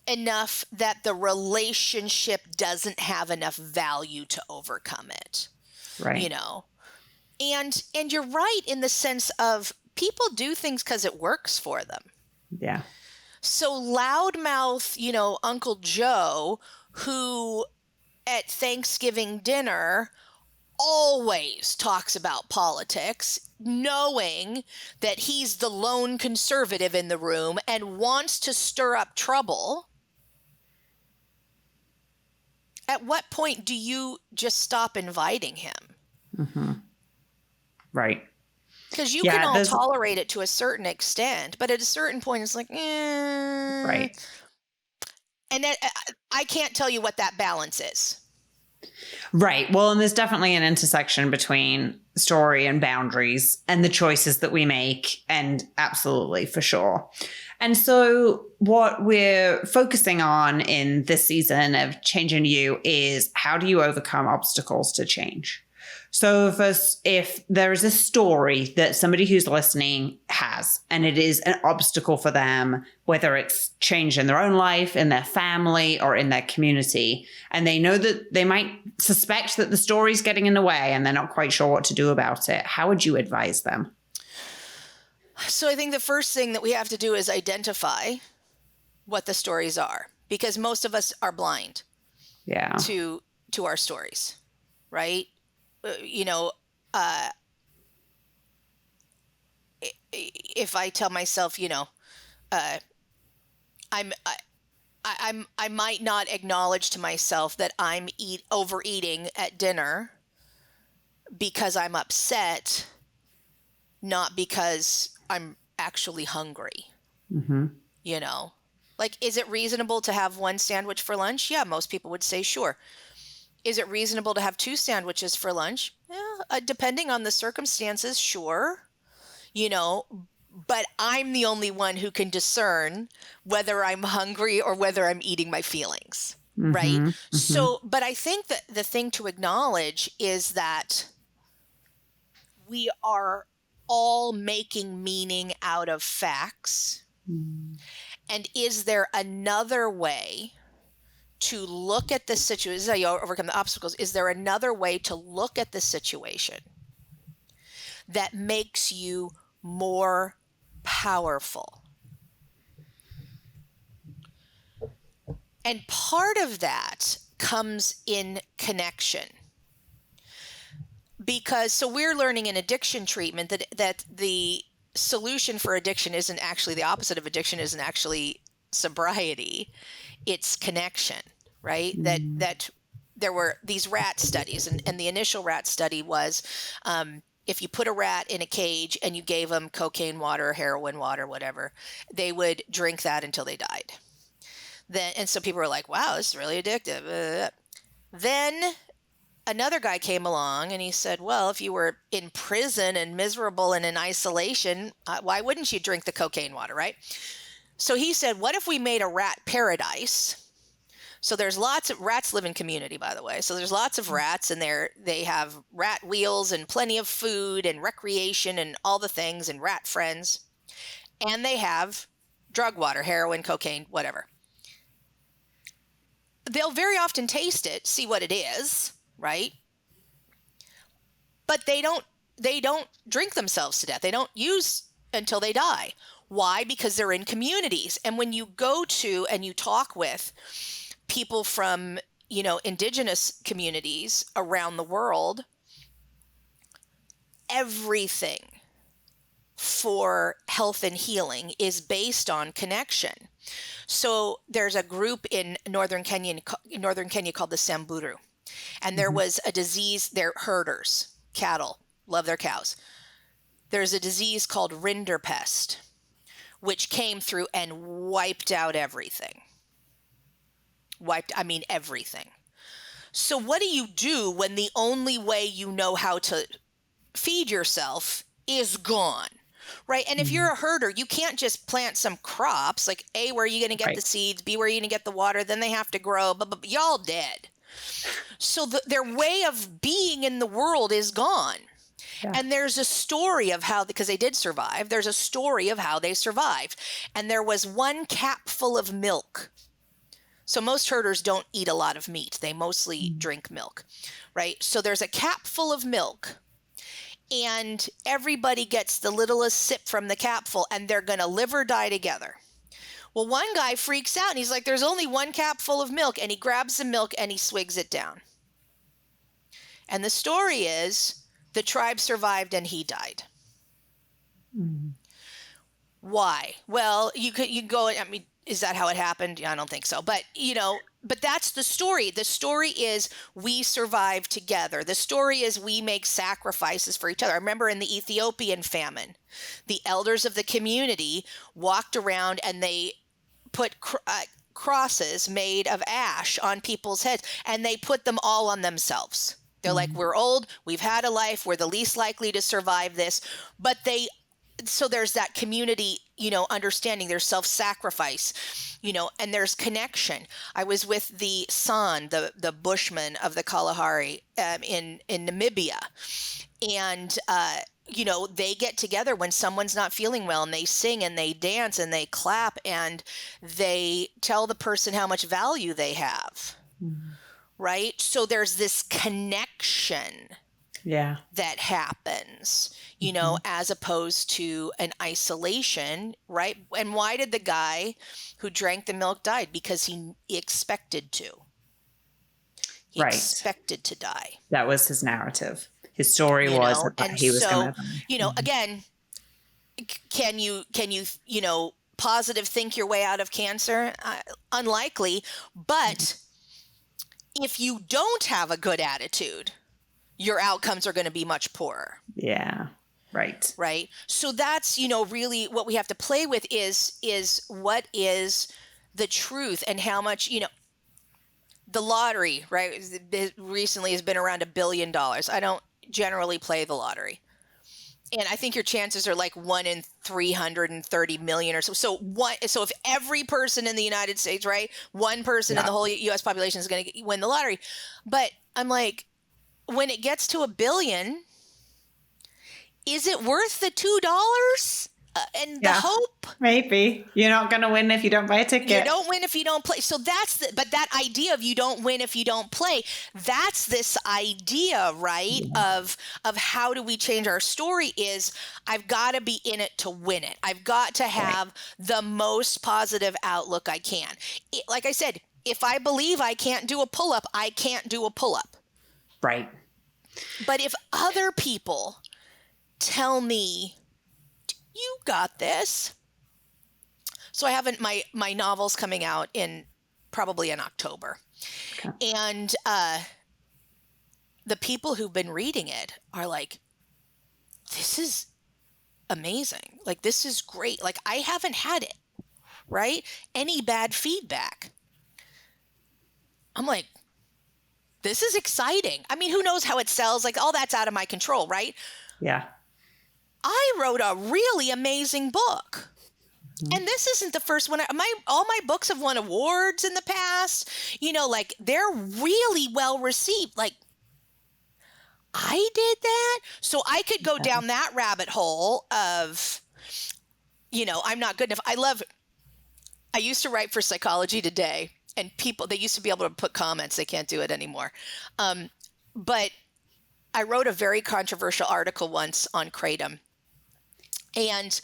enough that the relationship doesn't have enough value to overcome it, you Right. know. And you're right in the sense of people do things because it works for them. Yeah. So loudmouth, you know, Uncle Joe, who at Thanksgiving dinner always talks about politics, knowing that he's the lone conservative in the room and wants to stir up trouble. At what point do you just stop inviting him? Mm-hmm. Right. Because you can Yeah. all There's tolerate it to a certain extent, but at a certain point, it's like, right. and then, I can't tell you what that balance is. Right. Well, and there's definitely an intersection between story and boundaries and the choices that we make. And absolutely, for sure. And so, what we're focusing on in this season of Changing You is how do you overcome obstacles to change? So, if there is a story that somebody who's listening has, and it is an obstacle for them, whether it's change in their own life, in their family, or in their community, and they know that they might suspect that the story's getting in the way and they're not quite sure what to do about it, how would you advise them? So I think the first thing that we have to do is identify what the stories are, because most of us are blind Yeah. to our stories, right? You know, uh, if I tell myself, you know, uh, I'm I might not acknowledge to myself that I'm overeating at dinner because I'm upset, not because I'm actually hungry. Mm-hmm. You know, like, is it reasonable to have one sandwich for lunch? Yeah, most people would say sure. Is it reasonable to have two sandwiches for lunch? Yeah, depending on the circumstances, sure. You know, but I'm the only one who can discern whether I'm hungry or whether I'm eating my feelings, right? Mm-hmm. Mm-hmm. So, but I think that the thing to acknowledge is that we are all making meaning out of facts. And is there another way to look at the situation? This is how you overcome the obstacles. Is there another way to look at the situation that makes you more powerful? And part of that comes in connection. Because so we're learning in addiction treatment that the solution for addiction isn't actually the opposite of addiction, isn't actually sobriety, it's connection, right? Mm-hmm. That there were these rat studies, and the initial rat study was, if you put a rat in a cage and you gave them cocaine water, heroin water, whatever, they would drink that until they died. And so people were like, wow, this is really addictive. Then another guy came along and he said, well, if you were in prison and miserable and in isolation, why wouldn't you drink the cocaine water, right? So he said, what if we made a rat paradise? So there's lots of rats live in community, by the way. So there's lots of rats, and they have rat wheels and plenty of food and recreation and all the things and rat friends. And they have drug water, heroin, cocaine, whatever. They'll very often taste it, see what it is, right? But they don't drink themselves to death. They don't use until they die. Why? Because they're in communities. And when you go to and you talk with people from, indigenous communities around the world, everything for health and healing is based on connection. So there's a group in northern Kenya called the Samburu. And there was a disease, they're herders, cattle, love their cows. There's a disease called rinderpest, which came through and wiped out everything. Everything. So what do you do when the only way you know how to feed yourself is gone? Right. And if you're a herder, you can't just plant some crops like A, where are you going to get the seeds? B, where are you going to get the water? Then they have to grow, but y'all dead. So their way of being in the world is gone. Yeah. And there's a story of how, because they did survive, there's a story of how they survived. And there was one cap full of milk. So most herders don't eat a lot of meat. They mostly drink milk, right? So there's a cap full of milk. And everybody gets the littlest sip from the capful, and they're going to live or die together. Well, one guy freaks out, and he's like, there's only one cap full of milk, and he grabs the milk and he swigs it down. And the story is the tribe survived and he died. Why? Well, you could go, is that how it happened? I don't think so. But, but that's the story. The story is we survive together. The story is we make sacrifices for each other. I remember in the Ethiopian famine, the elders of the community walked around and they put crosses made of ash on people's heads, and they put them all on themselves. They're like, we're old, we've had a life, we're the least likely to survive this. But so there's that community, understanding, there's self-sacrifice, and there's connection. I was with the San, the Bushmen of the Kalahari in Namibia. And, they get together when someone's not feeling well, and they sing and they dance and they clap and they tell the person how much value they have. Right? So there's this connection that happens, as opposed to an isolation, right? And why did the guy who drank the milk die? Because he expected to. He expected to die. That was his narrative. His story was that he was going to. Again, can you positive think your way out of cancer? Unlikely. But if you don't have a good attitude, your outcomes are going to be much poorer. Yeah. Right. Right. So that's, really what we have to play with is what is the truth and how much, the lottery, right, recently has been around $1 billion. I don't generally play the lottery. And I think your chances are like 1 in 330 million or so. So if every person in the United States, right, one person in the whole U.S. population is going to win the lottery. But I'm like, when it gets to $1 billion, is it worth the $2 and the hope? Maybe you're not going to win if you don't buy a ticket. You don't win if you don't play. So but that idea of you don't win if you don't play, that's this idea, right? Of how do we change our story is I've got to be in it to win it. I've got to have the most positive outlook I can. Like I said, if I believe I can't do a pull-up, I can't do a pull-up. Right. But if other people tell me, you got this. So I haven't, my novel's coming out probably in October. Okay. And the people who've been reading it are like, this is amazing. Like, this is great. Like, I haven't had it, right? Any bad feedback. I'm like, this is exciting. I mean, who knows how it sells? Like, all that's out of my control, right? Yeah. I wrote a really amazing book. And this isn't the first one. All my books have won awards in the past. Like, they're really well received. Like, I did that. So I could go down that rabbit hole of, I'm not good enough. I used to write for Psychology Today, and they used to be able to put comments. They can't do it anymore. But I wrote a very controversial article once on kratom. And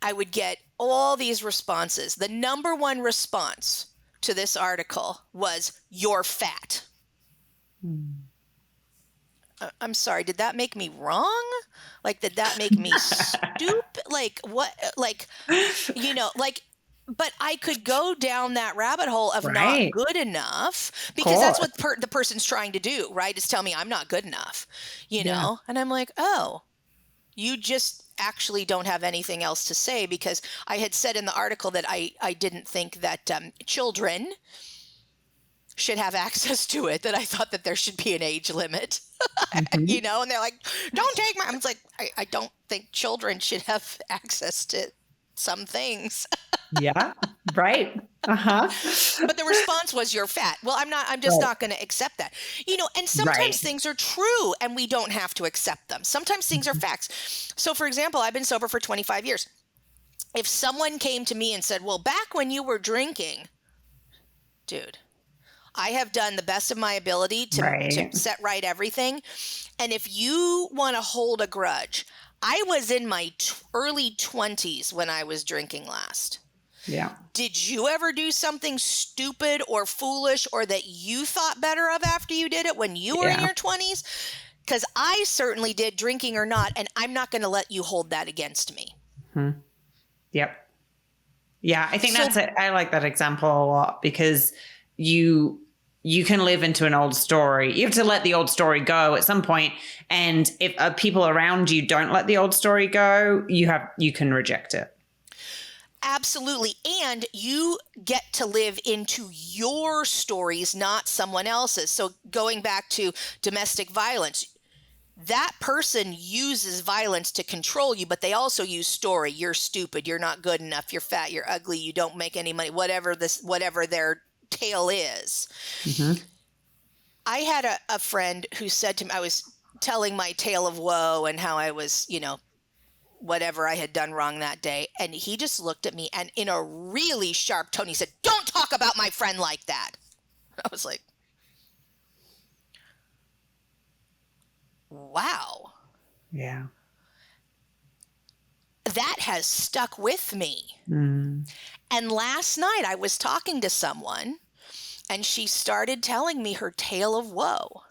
I would get all these responses. The number one response to this article was, "You're fat." I'm sorry, did that make me wrong? Like, did that make me stupid? Like, what? Like, but I could go down that rabbit hole of not Right. good enough, Of because that's what course. the person's trying to do, right? Is tell me I'm not good enough, Yeah. And I'm like, oh, you just actually don't have anything else to say, because I had said in the article that I didn't think that children should have access to it, that I thought that there should be an age limit, Mhm. and they're like, don't take my, I'm like, I don't think children should have access to some things. Yeah. Right. Uh-huh. But the response was, "You're fat." Well, I'm just Right. not going to accept that. And sometimes Right. things are true and we don't have to accept them. Sometimes things are Mhm. facts. So, for example, I've been sober for 25 years. If someone came to me and said, "Well, back when you were drinking," dude, I have done the best of my ability to Right. set right everything. And if you want to hold a grudge, I was in my early 20s when I was drinking last. Yeah. Did you ever do something stupid or foolish or that you thought better of after you did it when you were in Yeah. your 20s? Because I certainly did, drinking or not, and I'm not going to let you hold that against me. Mhm. Yep. Yeah, I think So, I like that example a lot, because you you can live into an old story. You have to let the old story go at some point, and if people around you don't let the old story go, you can reject it. absolutely. And you get to live into your stories, not someone else's. So, going back to domestic violence, that person uses violence to control you, but they also use story. You're stupid. You're not good enough. You're fat. You're ugly. You don't make any money. Whatever their tale is. Hmm. I had a friend who said to me, I was telling my tale of woe and how I was, whatever I had done wrong that day. And he just looked at me and in a really sharp tone, he said, "Don't talk about my friend like that." I was like, wow, Yeah. that has stuck with me. Mm. And last night I was talking to someone and she started telling me her tale of woe.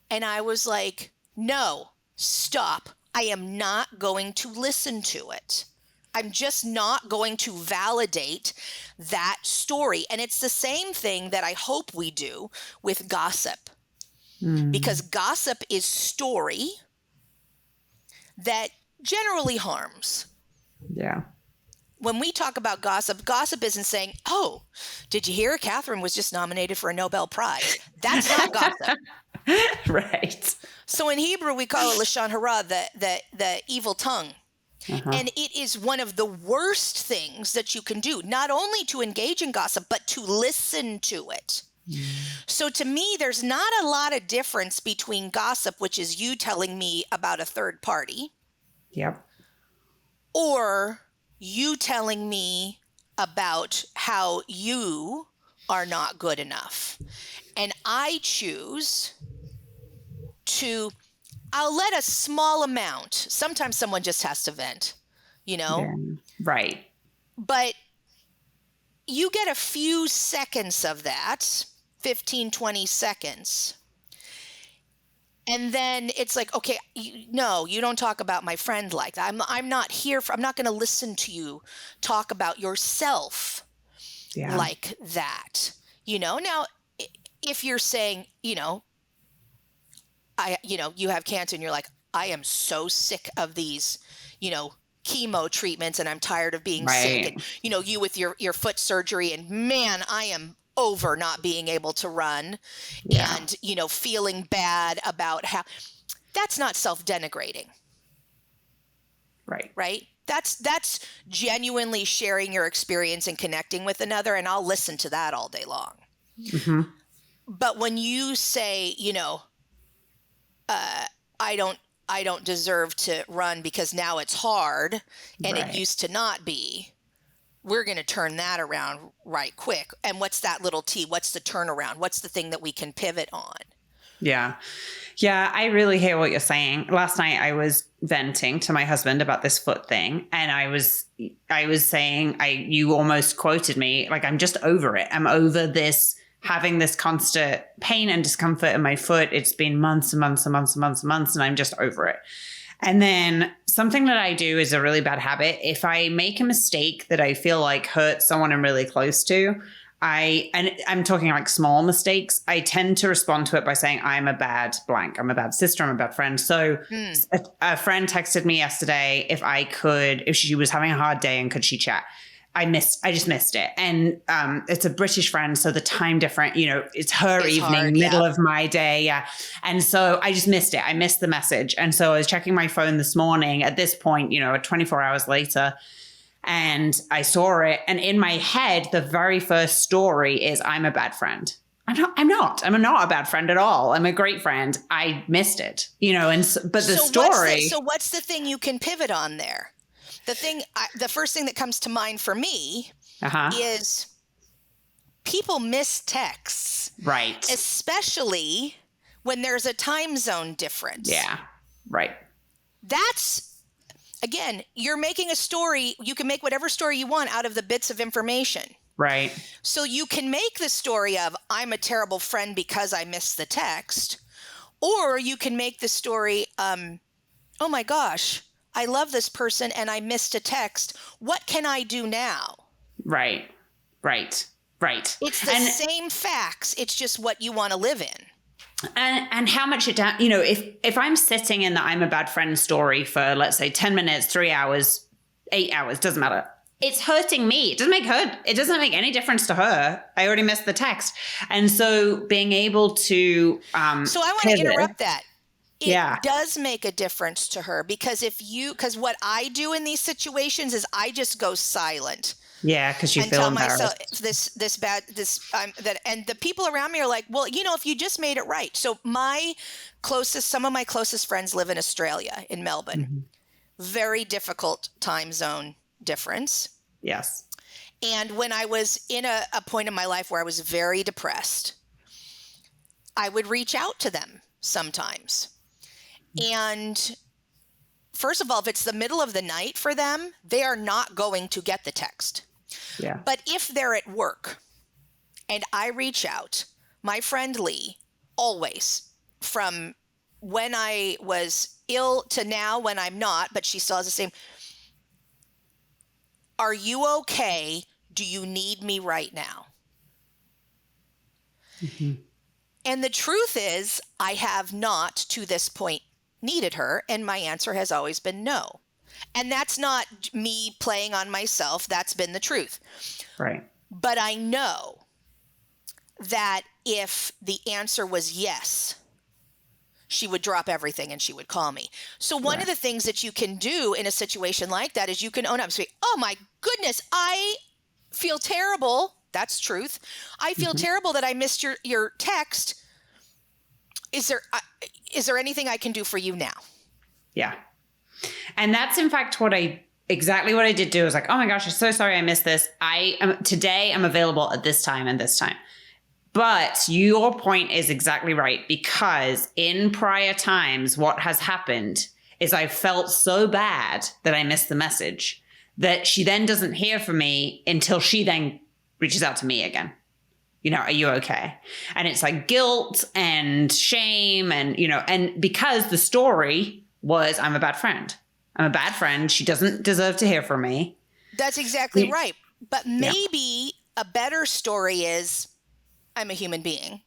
And I was like, no, stop. I am not going to listen to it. I'm just not going to validate that story. And it's the same thing that I hope we do with gossip, Mm. because gossip is story that generally harms. Yeah. When we talk about gossip, gossip isn't saying, "Oh, did you hear Catherine was just nominated for a Nobel Prize?" That's not gossip. Right. So in Hebrew, we call it lashon hara, the evil tongue. Uh-huh. And it is one of the worst things that you can do, not only to engage in gossip, but to listen to it. Mm. So to me, there's not a lot of difference between gossip, which is you telling me about a third party, Yep. or you telling me about how you are not good enough. And I choose to, I'll let a small amount. Sometimes someone just has to vent, Yeah. Right. but you get a few seconds of that, 15, 20 seconds. And then it's like, okay, no, you don't talk about my friend like that. I'm not here for, I'm not going to listen to you talk about yourself Yeah. like that. Now, if you're saying, you have cancer and you're like, "I am so sick of these, chemo treatments and I'm tired of being sick." And, Right. you with your foot surgery and, man, I am over not being able to run Yeah. and, feeling bad about how, that's not self-denigrating, Right. right? That's genuinely sharing your experience and connecting with another, and I'll listen to that all day long. Hmm. But when you say, I don't deserve to run because now it's hard and it Right. used to not be, we're going to turn that around right quick. And what's that little T? What's the turnaround? What's the thing that we can pivot on? Yeah. Yeah, I really hear what you're saying. Last night I was venting to my husband about this foot thing, and I was saying, you almost quoted me, like, I'm just over it. I'm over this, having this constant pain and discomfort in my foot. It's been months and months and months and months and months, and I'm just over it. And then something that I do is a really bad habit. If I make a mistake that I feel like hurts someone I'm really close to, and I'm talking like small mistakes, I tend to respond to it by saying, I'm a bad blank. I'm a bad sister. I'm a bad friend. So a friend texted me yesterday if she was having a hard day and could she chat. I just missed it. And it's a British friend, so the time different, it's her evening, hard, middle of my day. Yeah. And so I just missed it. I missed the message. And so I was checking my phone this morning at this point, 24 hours later, and I saw it. And in my head, the very first story is, I'm a bad friend. I'm not a bad friend at all. I'm a great friend. I missed it, but the story. So what's the thing you can pivot on there? The first thing that comes to mind for me is people miss texts. Right. Especially when there's a time zone difference. Yeah. Right. That's, again, you're making a story. You can make whatever story you want out of the bits of information. Right. So you can make the story of, I'm a terrible friend because I missed the text. Or you can make the story, oh my gosh, I love this person and I missed a text. What can I do now? Right. It's the same facts. It's just what you want to live in. And how much it down, if I'm sitting in the I'm a bad friend story for, let's say, 10 minutes, 3 hours, 8 hours, doesn't matter. It's hurting me. It doesn't make any difference to her. I already missed the text. And so being able to, so I want to interrupt that. It does make a difference to her because what I do in these situations is I just go silent. Yeah, because you feel embarrassed. And the people around me are like, well, if you just made it right. So some of my closest friends live in Australia, in Melbourne. Mm-hmm. Very difficult time zone difference. Yes. And when I was in a point in my life where I was very depressed, I would reach out to them sometimes. And first of all, if it's the middle of the night for them, they are not going to get the text. Yeah. But if they're at work and I reach out, my friend Lee, always, from when I was ill to now when I'm not, but she still has the same, are you okay? Do you need me right now? Mm-hmm. And the truth is, I have not to this point needed her, and my answer has always been no. And that's not me playing on myself. That's been the truth. Right. But I know that if the answer was yes, she would drop everything and she would call me. So one of the things that you can do in a situation like that is you can own up and say, oh my goodness, I feel terrible. That's truth. I feel terrible that I missed your text. Is there anything I can do for you now? Yeah. And that's in fact exactly what I did do. I was like, oh my gosh, I'm so sorry I missed this. Today I'm available at this time and this time. But your point is exactly right, because in prior times, what has happened is I felt so bad that I missed the message that she then doesn't hear from me until she then reaches out to me again. Are you okay? And it's like guilt and shame and because the story was, I'm a bad friend. I'm a bad friend. She doesn't deserve to hear from me. That's exactly right. But maybe a better story is, I'm a human being.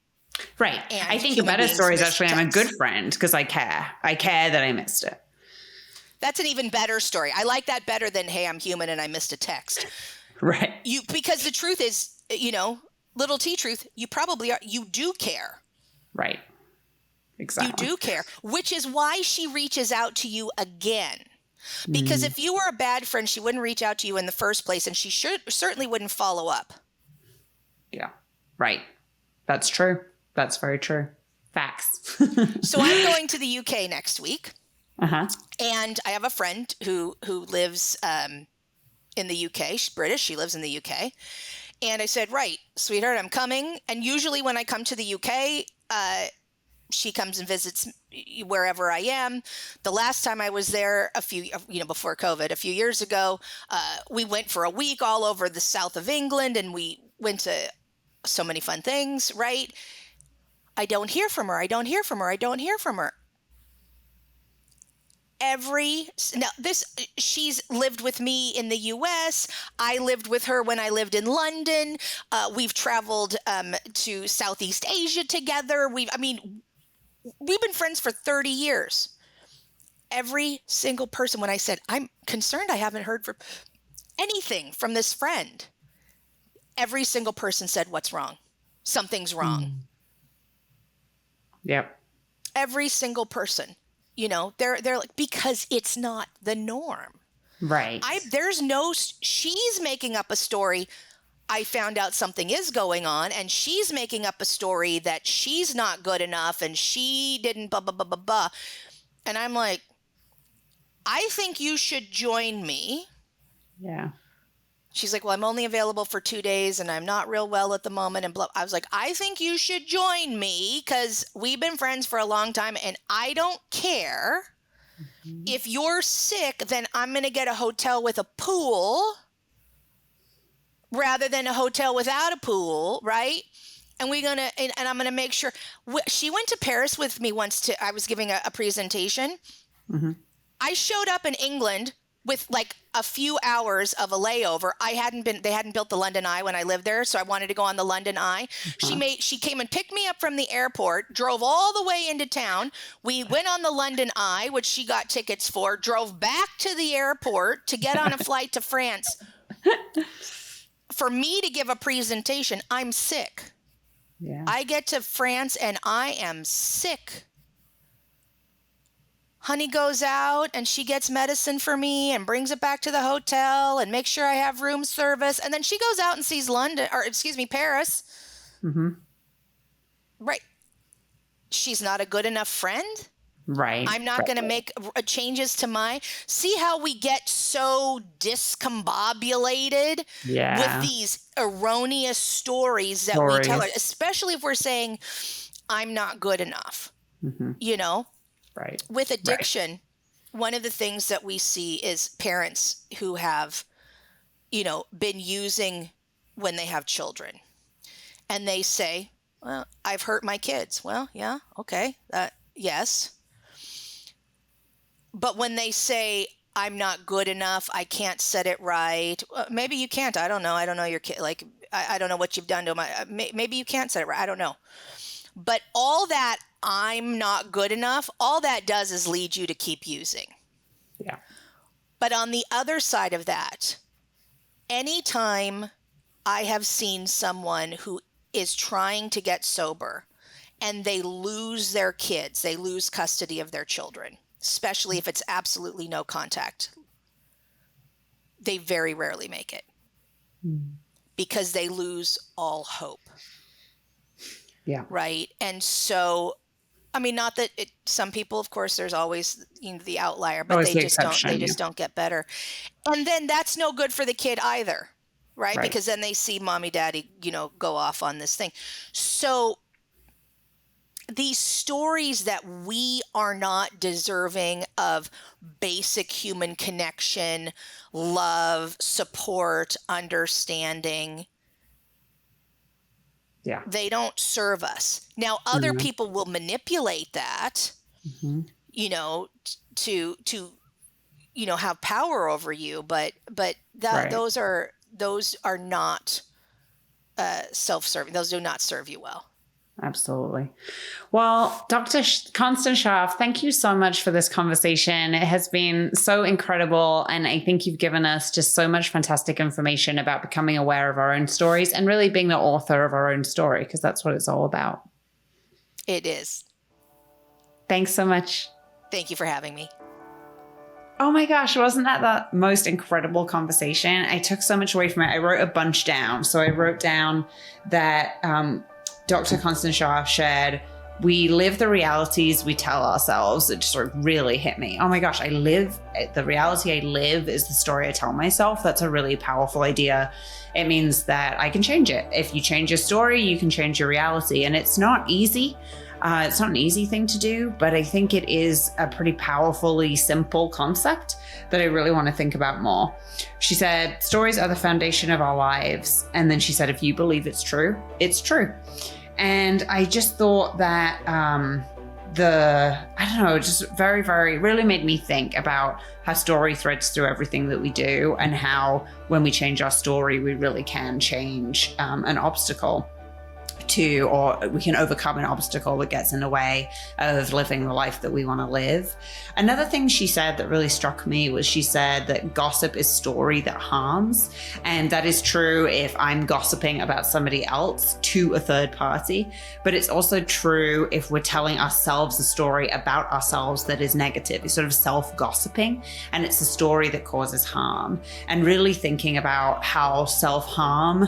Right. I think a better story is actually, I'm a good friend because I care. I care that I missed it. That's an even better story. I like that better than, hey, I'm human and I missed a text. Right. Because the truth is, little T truth, you probably are. You do care. Right. Exactly. You do care, which is why she reaches out to you again. Because if you were a bad friend, she wouldn't reach out to you in the first place, and she certainly wouldn't follow up. Yeah. Right. That's true. That's very true. Facts. So I'm going to the UK next week. Uh-huh. And I have a friend who lives in the UK. She's British. She lives in the UK. And I said, right, sweetheart, I'm coming. And usually when I come to the UK, she comes and visits wherever I am. The last time I was there before COVID, a few years ago, we went for a week all over the south of England, and we went to so many fun things, right? I don't hear from her. I don't hear from her. I don't hear from her. She's lived with me in the US. I lived with her when I lived in London. We've traveled to Southeast Asia together. We've been friends for 30 years. Every single person, when I said, I'm concerned I haven't heard from anything from this friend, every single person said, what's wrong? Something's wrong. Yep. Every single person. They're like, because it's not the norm. Right. She's making up a story. I found out something is going on, and she's making up a story that she's not good enough and she didn't blah, blah, blah, blah, blah. And I'm like, I think you should join me. Yeah. She's like, well, I'm only available for 2 days and I'm not real well at the moment. And blah. I was like, I think you should join me because we've been friends for a long time and I don't care. Mm-hmm. If you're sick, then I'm going to get a hotel with a pool rather than a hotel without a pool, right? And I'm going to make sure. She went to Paris with me once I was giving a presentation. Mm-hmm. I showed up in England with like a few hours of a layover. They hadn't built the London Eye when I lived there, so I wanted to go on the London Eye. Uh-huh. She came and picked me up from the airport, drove all the way into town. We went on the London Eye, which she got tickets for, drove back to the airport to get on a flight to France. For me to give a presentation, I'm sick. Yeah. I get to France and I am sick. Honey goes out and she gets medicine for me and brings it back to the hotel and makes sure I have room service. And then she goes out and sees Paris. Mm-hmm. Right. She's not a good enough friend. Right. I'm not going to make changes to see how we get so discombobulated with these erroneous stories that we tell her, especially if we're saying, I'm not good enough, Right. With addiction, one of the things that we see is parents who have, been using when they have children. And they say, well, I've hurt my kids. Well, yeah, okay, yes. But when they say, I'm not good enough, I can't set it right. Well, maybe you can't. I don't know. I don't know your kid. Like, I don't know what you've done to them. Maybe you can't set it right. I don't know. But all that I'm not good enough, all that does is lead you to keep using. Yeah. But on the other side of that, anytime I have seen someone who is trying to get sober and they lose their kids, they lose custody of their children, especially if it's absolutely no contact, they very rarely make it because they lose all hope. Yeah. Right. And so, not that some people, of course, there's always the outlier, but they just don't get better. And then that's no good for the kid either. Right. Because then they see mommy, daddy, go off on this thing. So these stories that we are not deserving of basic human connection, love, support, understanding. Yeah. They don't serve us. Now, other people will manipulate that, to have power over you. But those are not self-serving. Those do not serve you well. Absolutely. Well, Dr. Constance Scharff, thank you so much for this conversation. It has been so incredible. And I think you've given us just so much fantastic information about becoming aware of our own stories and really being the author of our own story, because that's what it's all about. It is. Thanks so much. Thank you for having me. Oh my gosh, wasn't that the most incredible conversation? I took so much away from it. I wrote a bunch down. So I wrote down that Dr. Constance Scharff shared We live the realities we tell ourselves. It just sort of really hit me. Oh my gosh, the reality I live is the story I tell myself. That's a really powerful idea. It means that I can change it. If you change your story, you can change your reality. And it's not easy. It's not an easy thing to do, but I think it is a pretty powerfully simple concept that I really want to think about more. She said, stories are the foundation of our lives. And then she said, if you believe it's true, it's true. And I just thought that just very, very really made me think about how story threads through everything that we do, and how when we change our story, we really can change an obstacle or we can overcome an obstacle that gets in the way of living the life that we want to live. Another thing she said that really struck me was she said that gossip is story that harms. And that is true if I'm gossiping about somebody else to a third party, but it's also true if we're telling ourselves a story about ourselves that is negative. It's sort of self-gossiping, and it's a story that causes harm. And really thinking about how self-story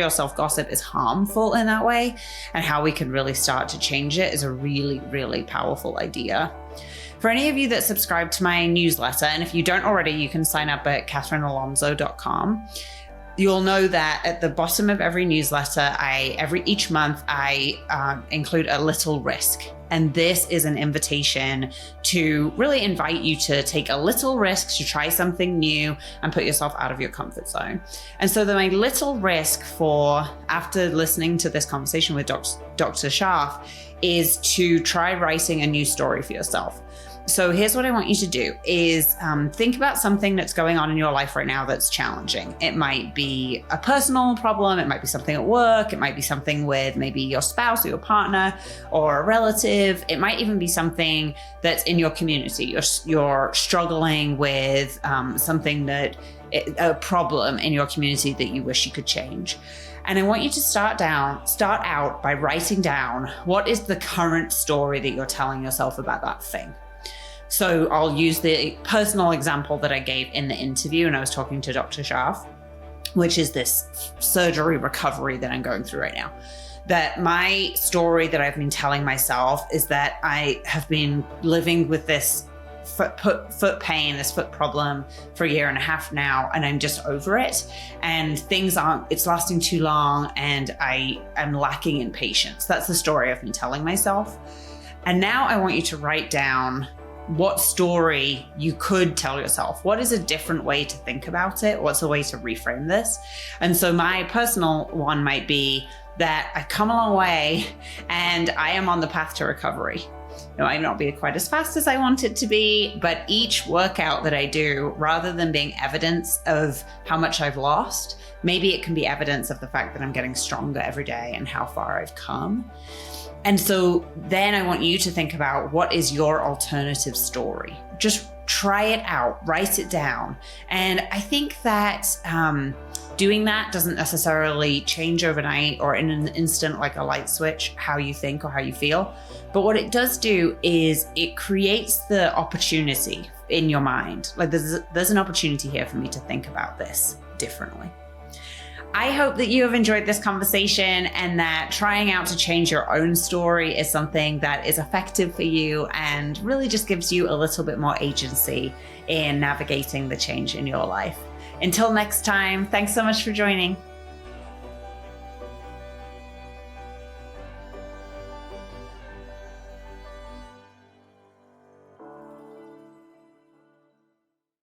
or self-gossip is harmful in that way, and how we can really start to change it is a really, really powerful idea. For any of you that subscribe to my newsletter, and if you don't already, you can sign up at katherinealonzo.com. You'll know that at the bottom of every newsletter, each month I include a little risk. And this is an invitation to really invite you to take a little risk, to try something new and put yourself out of your comfort zone. And so my little risk for, after listening to this conversation with Dr. Scharff, is to try writing a new story for yourself. So here's what I want you to do is think about something that's going on in your life right now that's challenging. It might be a personal problem. It might be something at work. It might be something with maybe your spouse or your partner or a relative. It might even be something that's in your community. You're struggling with a problem in your community that you wish you could change. And I want you to start out by writing down what is the current story that you're telling yourself about that thing. So I'll use the personal example that I gave in the interview when I was talking to Dr. Scharff, which is this surgery recovery that I'm going through right now. That my story that I've been telling myself is that I have been living with this foot pain, this foot problem for 1.5 years now, and I'm just over it. And it's lasting too long, and I am lacking in patience. That's the story I've been telling myself. And now I want you to write down what story you could tell yourself. What is a different way to think about it? What's a way to reframe this? And so my personal one might be that I've come a long way and I am on the path to recovery. It might not be quite as fast as I want it to be, but each workout that I do, rather than being evidence of how much I've lost, maybe it can be evidence of the fact that I'm getting stronger every day and how far I've come. And so then I want you to think about, what is your alternative story? Just try it out, write it down. And I think that doing that doesn't necessarily change overnight or in an instant, like a light switch, how you think or how you feel. But what it does do is it creates the opportunity in your mind. Like there's an opportunity here for me to think about this differently. I hope that you have enjoyed this conversation, and that trying out to change your own story is something that is effective for you and really just gives you a little bit more agency in navigating the change in your life. Until next time, thanks so much for joining.